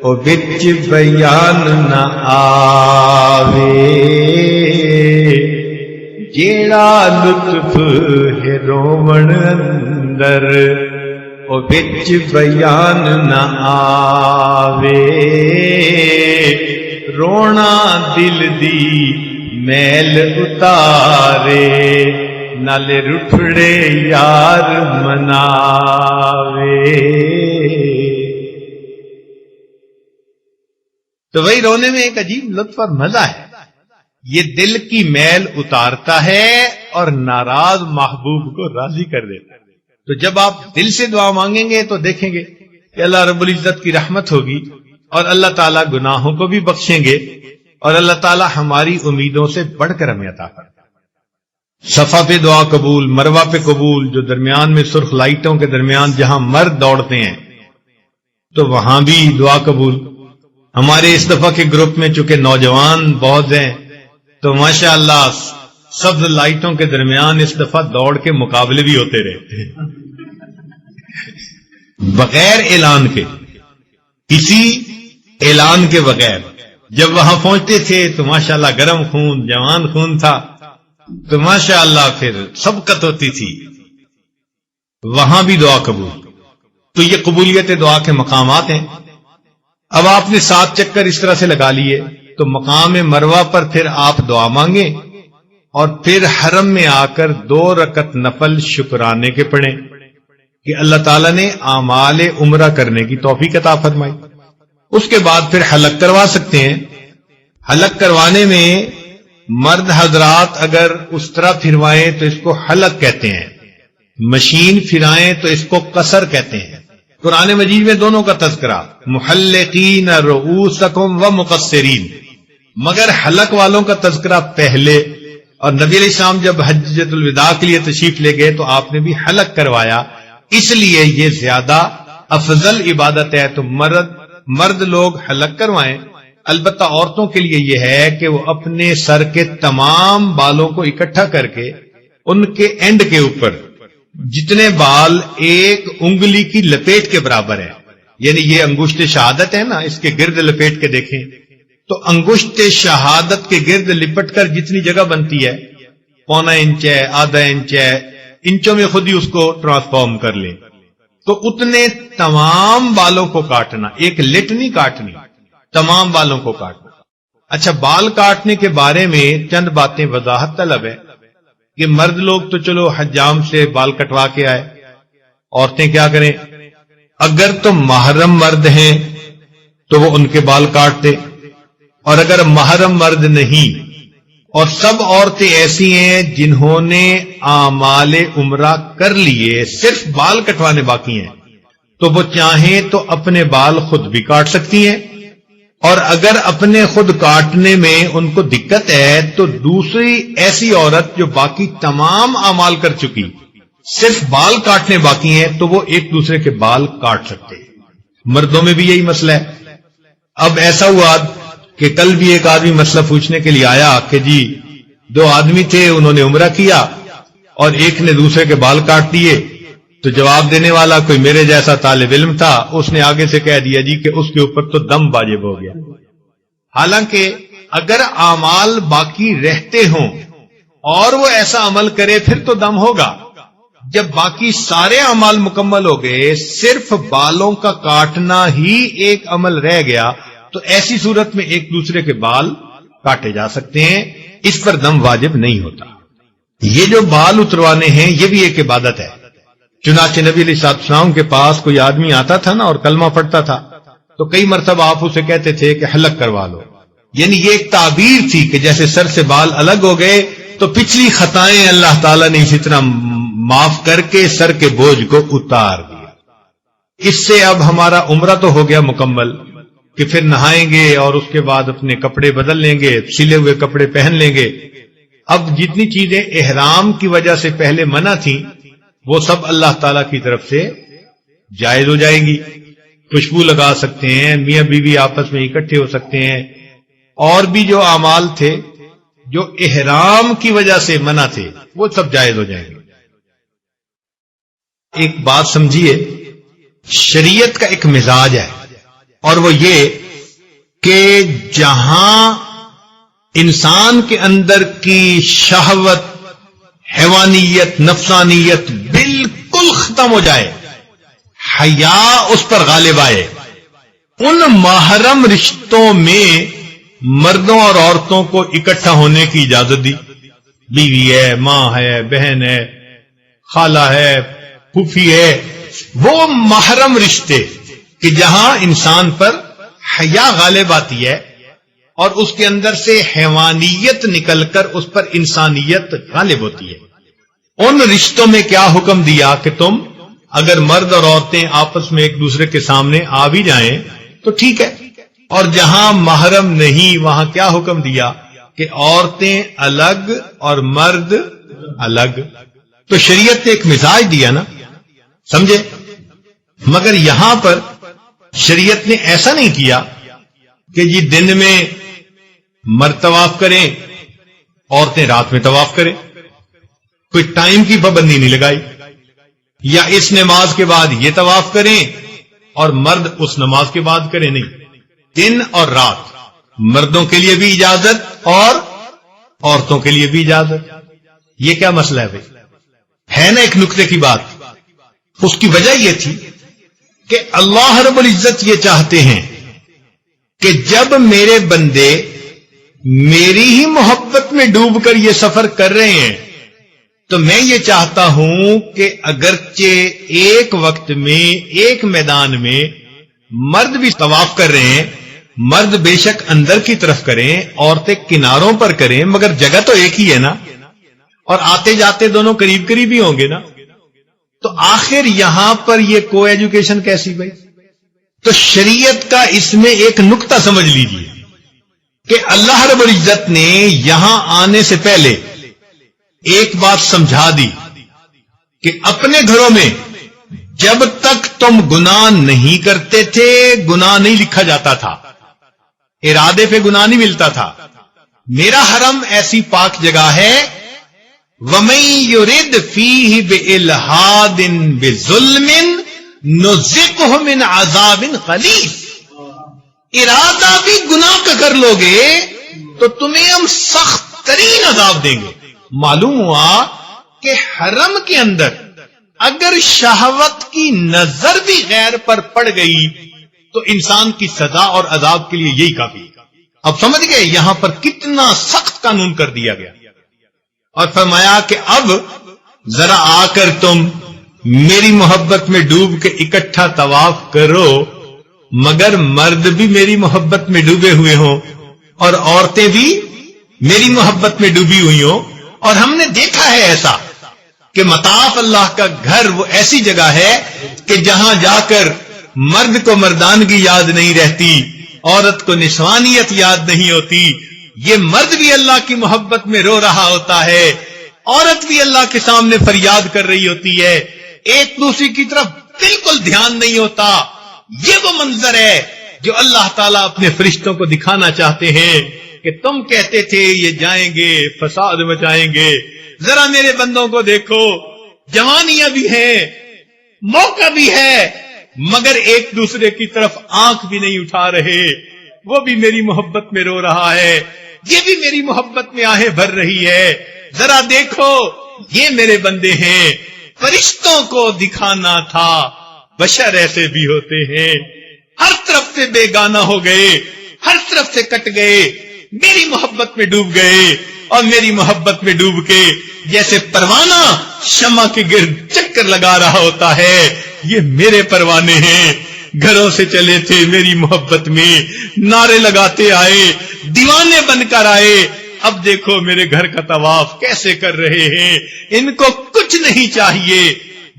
او وچ بیان نہ آوے، جیڑا لطف ہے رومن اندر او وچ بیان نہ آوے، رونا دل دی میل اتارے نالے رٹھڑے یار مناوے۔ تو وہی رونے میں ایک عجیب لطف اور مزہ ہے، یہ دل کی میل اتارتا ہے اور ناراض محبوب کو راضی کر دیتا ہے۔ تو جب آپ دل سے دعا مانگیں گے تو دیکھیں گے کہ اللہ رب العزت کی رحمت ہوگی، اور اللہ تعالیٰ گناہوں کو بھی بخشیں گے، اور اللہ تعالیٰ ہماری امیدوں سے بڑھ کر ہمیں عطا فرمائے۔ صفا پہ دعا قبول، مروہ پہ قبول، جو درمیان میں سرخ لائٹوں کے درمیان جہاں مرد دوڑتے ہیں تو وہاں بھی دعا قبول۔ ہمارے اس دفعہ کے گروپ میں چونکہ نوجوان بہت ہیں تو ماشاءاللہ سبز لائٹوں کے درمیان اس دفعہ دوڑ کے مقابلے بھی ہوتے رہتے ہیں، بغیر اعلان کے، کسی اعلان کے بغیر۔ جب وہاں پہنچتے تھے تو ماشاءاللہ گرم خون، جوان خون تھا، تو ماشاءاللہ پھر سبقت ہوتی تھی، وہاں بھی دعا قبول۔ تو یہ قبولیت دعا کے مقامات ہیں۔ اب آپ نے 7 چکر اس طرح سے لگا لیے تو مقام مروہ پر پھر آپ دعا مانگیں، اور پھر حرم میں آ کر 2 رکعت نفل شکرانے کے پڑھیں کہ اللہ تعالیٰ نے اعمال عمرہ کرنے کی توفیق عطا فرمائی۔ اس کے بعد پھر حلق کروا سکتے ہیں۔ حلق کروانے میں مرد حضرات اگر اس طرح پھروائیں تو اس کو حلق کہتے ہیں، مشین پھرائیں تو اس کو قصر کہتے ہیں۔ قرآن مجید میں دونوں کا تذکرہ، محلقین رؤوسکم و مقصرین، مگر حلق والوں کا تذکرہ پہلے، اور نبی علیہ السلام جب حجۃ الوداع کے لیے تشریف لے گئے تو آپ نے بھی حلق کروایا، اس لیے یہ زیادہ افضل عبادت ہے۔ تو مرد لوگ حلق کروائیں، البتہ عورتوں کے لیے یہ ہے کہ وہ اپنے سر کے تمام بالوں کو اکٹھا کر کے ان کے اینڈ کے اوپر جتنے بال ایک انگلی کی لپیٹ کے برابر ہے، یعنی یہ انگشت شہادت ہے نا، اس کے گرد لپیٹ کے دیکھیں تو انگشت شہادت کے گرد لپٹ کر جتنی جگہ بنتی ہے، 1.25 انچ ہے، ½ انچ ہے، انچوں میں خود ہی اس کو ٹرانسفارم کر لیں، تو اتنے تمام بالوں کو کاٹنا، ایک لٹ نہیں کاٹنی، تمام بالوں کو کاٹنا۔ اچھا، بال کاٹنے کے بارے میں چند باتیں وضاحت طلب ہے کہ مرد لوگ تو چلو حجام سے بال کٹوا کے آئے، عورتیں کیا کریں؟ اگر تو محرم مرد ہیں تو وہ ان کے بال کاٹ دیں، اور اگر محرم مرد نہیں اور سب عورتیں ایسی ہیں جنہوں نے اعمال عمرہ کر لیے، صرف بال کٹوانے باقی ہیں، تو وہ چاہیں تو اپنے بال خود بھی کاٹ سکتی ہیں، اور اگر اپنے خود کاٹنے میں ان کو دقت ہے تو دوسری ایسی عورت جو باقی تمام اعمال کر چکی، صرف بال کاٹنے باقی ہیں، تو وہ ایک دوسرے کے بال کاٹ سکتے ہیں۔ مردوں میں بھی یہی مسئلہ ہے. اب ایسا ہوا کہ کل بھی ایک آدمی مسئلہ پوچھنے کے لیے آیا کہ جی 2 آدمی تھے, انہوں نے عمرہ کیا اور ایک نے دوسرے کے بال کاٹ دیے, تو جواب دینے والا کوئی میرے جیسا طالب علم تھا, اس نے آگے سے کہہ دیا جی کہ اس کے اوپر تو دم واجب ہو گیا. حالانکہ اگر اعمال باقی رہتے ہوں اور وہ ایسا عمل کرے پھر تو دم ہوگا. جب باقی سارے اعمال مکمل ہو گئے, صرف بالوں کا کاٹنا ہی ایک عمل رہ گیا, تو ایسی صورت میں ایک دوسرے کے بال کاٹے جا سکتے ہیں, اس پر دم واجب نہیں ہوتا. یہ جو بال اتروانے ہیں یہ بھی ایک عبادت ہے. چنانچہ نبی علیہ السلام کے پاس کوئی آدمی آتا تھا نا اور کلمہ پڑھتا تھا, تو کئی مرتبہ آپ اسے کہتے تھے کہ حلق کروا لو. یعنی یہ ایک تعبیر تھی کہ جیسے سر سے بال الگ ہو گئے تو پچھلی خطائیں اللہ تعالیٰ نے اسی طرح معاف کر کے سر کے بوجھ کو اتار دیا. اس سے اب ہمارا عمرہ تو ہو گیا مکمل کہ پھر نہائیں گے اور اس کے بعد اپنے کپڑے بدل لیں گے, سلے ہوئے کپڑے پہن لیں گے. اب جتنی چیزیں احرام کی وجہ سے پہلے منع تھیں وہ سب اللہ تعالیٰ کی طرف سے جائز ہو جائیں گی. خوشبو لگا سکتے ہیں, میاں بیوی آپس میں اکٹھے ہو سکتے ہیں, اور بھی جو اعمال تھے جو احرام کی وجہ سے منع تھے وہ سب جائز ہو جائیں گے. ایک بات سمجھیے, شریعت کا ایک مزاج ہے اور وہ یہ کہ جہاں انسان کے اندر کی شہوت, حیوانیت, نفسانیت بالکل ختم ہو جائے, حیا اس پر غالب آئے, ان محرم رشتوں میں مردوں اور عورتوں کو اکٹھا ہونے کی اجازت دی. بیوی ہے, ماں ہے, بہن ہے, خالہ ہے, پھوپھی ہے, وہ محرم رشتے کہ جہاں انسان پر حیا غالب آتی ہے اور اس کے اندر سے حیوانیت نکل کر اس پر انسانیت غالب ہوتی ہے. ان رشتوں میں کیا حکم دیا کہ تم اگر مرد اور عورتیں آپس میں ایک دوسرے کے سامنے آ بھی جائیں تو ٹھیک ہے, اور جہاں محرم نہیں وہاں کیا حکم دیا کہ عورتیں الگ اور مرد الگ. تو شریعت نے ایک مزاج دیا نا, سمجھے. مگر یہاں پر شریعت نے ایسا نہیں کیا کہ جی دن میں مرد طواف کریں, عورتیں رات میں طواف کریں. کوئی ٹائم کی پابندی نہیں لگائی, یا اس نماز کے بعد یہ طواف کریں اور مرد اس نماز کے بعد کریں, نہیں. دن اور رات, مردوں کے لیے بھی اجازت اور عورتوں کے لیے بھی اجازت. یہ کیا مسئلہ ہے بھائی؟ ہے نا ایک نکتے کی بات. اس کی وجہ یہ تھی کہ اللہ رب العزت یہ چاہتے ہیں کہ جب میرے بندے میری ہی محبت میں ڈوب کر یہ سفر کر رہے ہیں تو میں یہ چاہتا ہوں کہ اگرچہ ایک وقت میں ایک میدان میں مرد بھی طواف کر رہے ہیں, مرد بے شک اندر کی طرف کریں, عورتیں کناروں پر کریں, مگر جگہ تو ایک ہی ہے نا, اور آتے جاتے دونوں قریب قریب ہی ہوں گے نا. تو آخر یہاں پر یہ کو ایجوکیشن کیسی بھائی؟ تو شریعت کا اس میں ایک نقطہ سمجھ لیجیے کہ اللہ رب العزت نے یہاں آنے سے پہلے ایک بات سمجھا دی کہ اپنے گھروں میں جب تک تم گناہ نہیں کرتے تھے گناہ نہیں لکھا جاتا تھا, ارادے پہ گناہ نہیں ملتا تھا. میرا حرم ایسی پاک جگہ ہے, وَمَن يُرِدْ فِيهِ بِإِلْحَادٍ بِظُلْمٍ نُذِقْهُ مِنْ عَذَابٍ غَلِيظٍ. ارادہ بھی گناہ کا کر لوگے تو تمہیں ہم سخت ترین عذاب دیں گے. معلوم ہوا کہ حرم کے اندر اگر شہوت کی نظر بھی غیر پر پڑ گئی تو انسان کی سزا اور عذاب کے لیے یہی کافی. اب سمجھ گئے یہاں پر کتنا سخت قانون کر دیا گیا, اور فرمایا کہ اب ذرا آ کر تم میری محبت میں ڈوب کے اکٹھا طواف کرو, مگر مرد بھی میری محبت میں ڈوبے ہوئے ہوں اور عورتیں بھی میری محبت میں ڈوبی ہوئی ہوں. اور ہم نے دیکھا ہے ایسا کہ مطاف اللہ کا گھر وہ ایسی جگہ ہے کہ جہاں جا کر مرد کو مردانگی یاد نہیں رہتی, عورت کو نسوانیت یاد نہیں ہوتی. یہ مرد بھی اللہ کی محبت میں رو رہا ہوتا ہے, عورت بھی اللہ کے سامنے فریاد کر رہی ہوتی ہے, ایک دوسرے کی طرف بالکل دھیان نہیں ہوتا. یہ وہ منظر ہے جو اللہ تعالیٰ اپنے فرشتوں کو دکھانا چاہتے ہیں کہ تم کہتے تھے یہ جائیں گے فساد مچائیں گے، ذرا میرے بندوں کو دیکھو، جوانیاں بھی ہیں، موقع بھی ہے، مگر ایک دوسرے کی طرف آنکھ بھی نہیں اٹھا رہے، وہ بھی میری محبت میں رو رہا ہے، یہ بھی میری محبت میں آہیں بھر رہی ہے، ذرا دیکھو یہ میرے بندے ہیں۔ فرشتوں کو دکھانا تھا بشر ایسے بھی ہوتے ہیں، ہر طرف سے بیگانہ ہو گئے، ہر طرف سے کٹ گئے، میری محبت میں ڈوب گئے، اور میری محبت میں ڈوب کے جیسے پروانہ شمع کے گرد چکر لگا رہا ہوتا ہے، یہ میرے پروانے ہیں، گھروں سے چلے تھے میری محبت میں، نعرے لگاتے آئے، دیوانے بن کر آئے، اب دیکھو میرے گھر کا طواف کیسے کر رہے ہیں، ان کو کچھ نہیں چاہیے،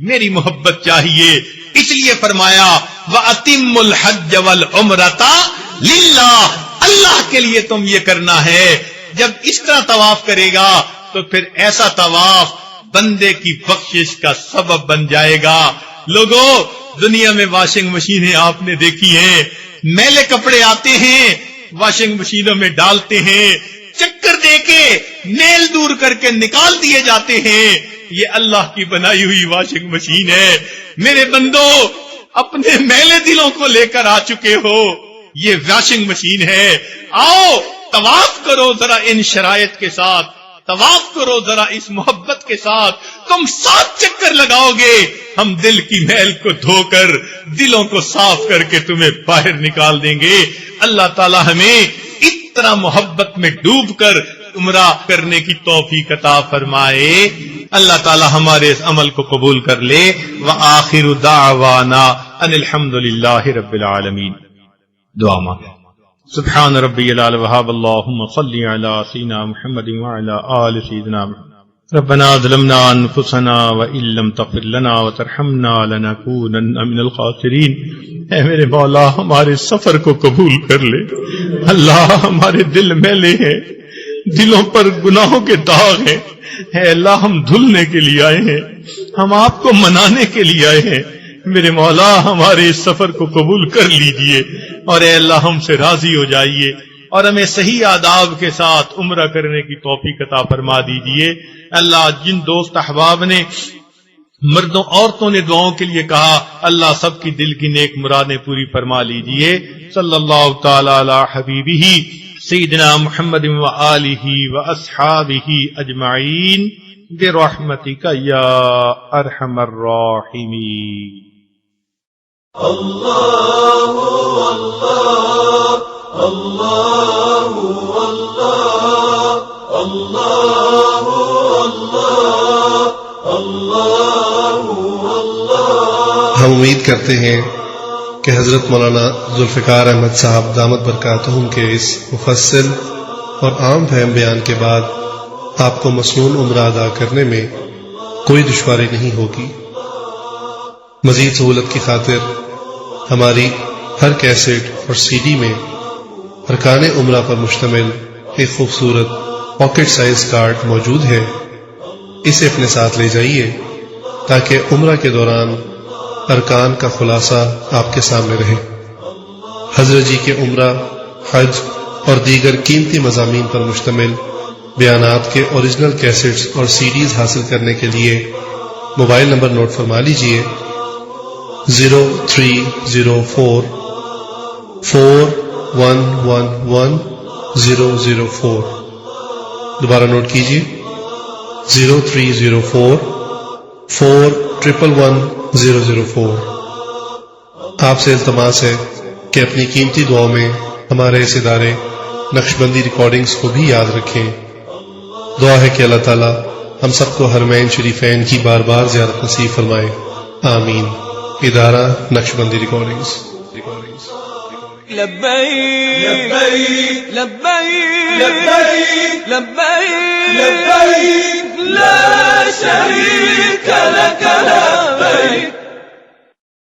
میری محبت چاہیے، اس لیے فرمایا وَأَتِمُّ الْحَجَّ وَالْعُمْرَةَ لِلَّهِ، اللہ کے لیے تم یہ کرنا ہے۔ جب اس طرح طواف کرے گا تو پھر ایسا طواف بندے کی بخشش کا سبب بن جائے گا۔ لوگوں، دنیا میں واشنگ مشینیں آپ نے دیکھی ہیں، میلے کپڑے آتے ہیں واشنگ مشینوں میں ڈالتے ہیں، چکر دے کے میل دور کر کے نکال دیے جاتے ہیں، یہ اللہ کی بنائی ہوئی واشنگ مشین ہے۔ میرے بندو، اپنے میلے دلوں کو لے کر آ چکے ہو، یہ واشنگ مشین ہے، آؤ طواف کرو ذرا ان شرائط کے ساتھ، طواف کرو ذرا اس محبت کے ساتھ، تم 7 چکر لگاؤ گے، ہم دل کی میل کو دھو کر دلوں کو صاف کر کے تمہیں باہر نکال دیں گے۔ اللہ تعالی ہمیں اس طرح محبت میں ڈوب کر عمرہ کرنے کی توفیق عطا فرمائے۔ اللہ تعالی ہمارے اس عمل کو قبول کر لے۔ وآخر دعوانا ان الحمد للہ رب العالمین۔ دعا مانگیں۔ سبحان ربی العلی وہاب اللہم صلی علی سیدنا محمد وعلی آل سیدنا محمد۔ ربنا ظلمنا انفسنا وان لم تغفر لنا وترحمنا لنکونن من الخاسرین۔ اے میرے مولا، ہمارے سفر کو قبول کر لے۔ اللہ، ہمارے دل میلے ہیں، دلوں پر گناہوں کے داغ ہیں، اے اللہ ہم دھلنے کے لیے آئے ہیں، ہم آپ کو منانے کے لیے آئے ہیں۔ میرے مولا، ہمارے اس سفر کو قبول کر لیجئے، اور اے اللہ ہم سے راضی ہو جائیے، اور ہمیں صحیح آداب کے ساتھ عمرہ کرنے کی توفیق عطا فرما دیجئے۔ اللہ، جن دوست احباب نے، مردوں عورتوں نے دعاؤں کے لیے کہا، اللہ سب کی دل کی نیک مرادیں پوری فرما لیجئے۔ صلی اللہ تعالی علی حبیبہ سیدنا محمد وآلہ واصحابہ اجمعین برحمتک یا ارحم الراحمین۔ اللہ اللہ اللہ اللہ اللہ اللہ اللہ۔ ہم امید کرتے ہیں کہ حضرت مولانا ذوالفقار احمد صاحب دامت برکاتہم کے اس مفصل اور عام فہم بیان کے بعد آپ کو مسنون عمرہ ادا کرنے میں کوئی دشواری نہیں ہوگی۔ مزید سہولت کی خاطر ہماری ہر کیسٹ اور سی ڈی میں ارکان عمرہ پر مشتمل ایک خوبصورت پاکٹ سائز کارڈ موجود ہے، اسے اپنے ساتھ لے جائیے تاکہ عمرہ کے دوران ارکان کا خلاصہ آپ کے سامنے رہے۔ حضرت جی کے عمرہ، حج اور دیگر قیمتی مضامین پر مشتمل بیانات کے اوریجنل کیسٹس اور سی ڈیز حاصل کرنے کے لیے موبائل نمبر نوٹ فرما لیجئے 0304 4111 004۔ دوبارہ نوٹ کیجئے 0304 4111 004۔ آپ سے التماس ہے کہ اپنی قیمتی دعاؤں میں ہمارے اس ادارے نقشبندی ریکارڈنگز کو بھی یاد رکھیں۔ دعا ہے کہ اللہ تعالی ہم سب کو حرمین شریفین کی بار بار زیارت نصیب فرمائے، آمین۔ ادارہ نقشبندی ریکارڈنگز۔ لبیک لبیک لبیک لبیک لبیک لا شریک لک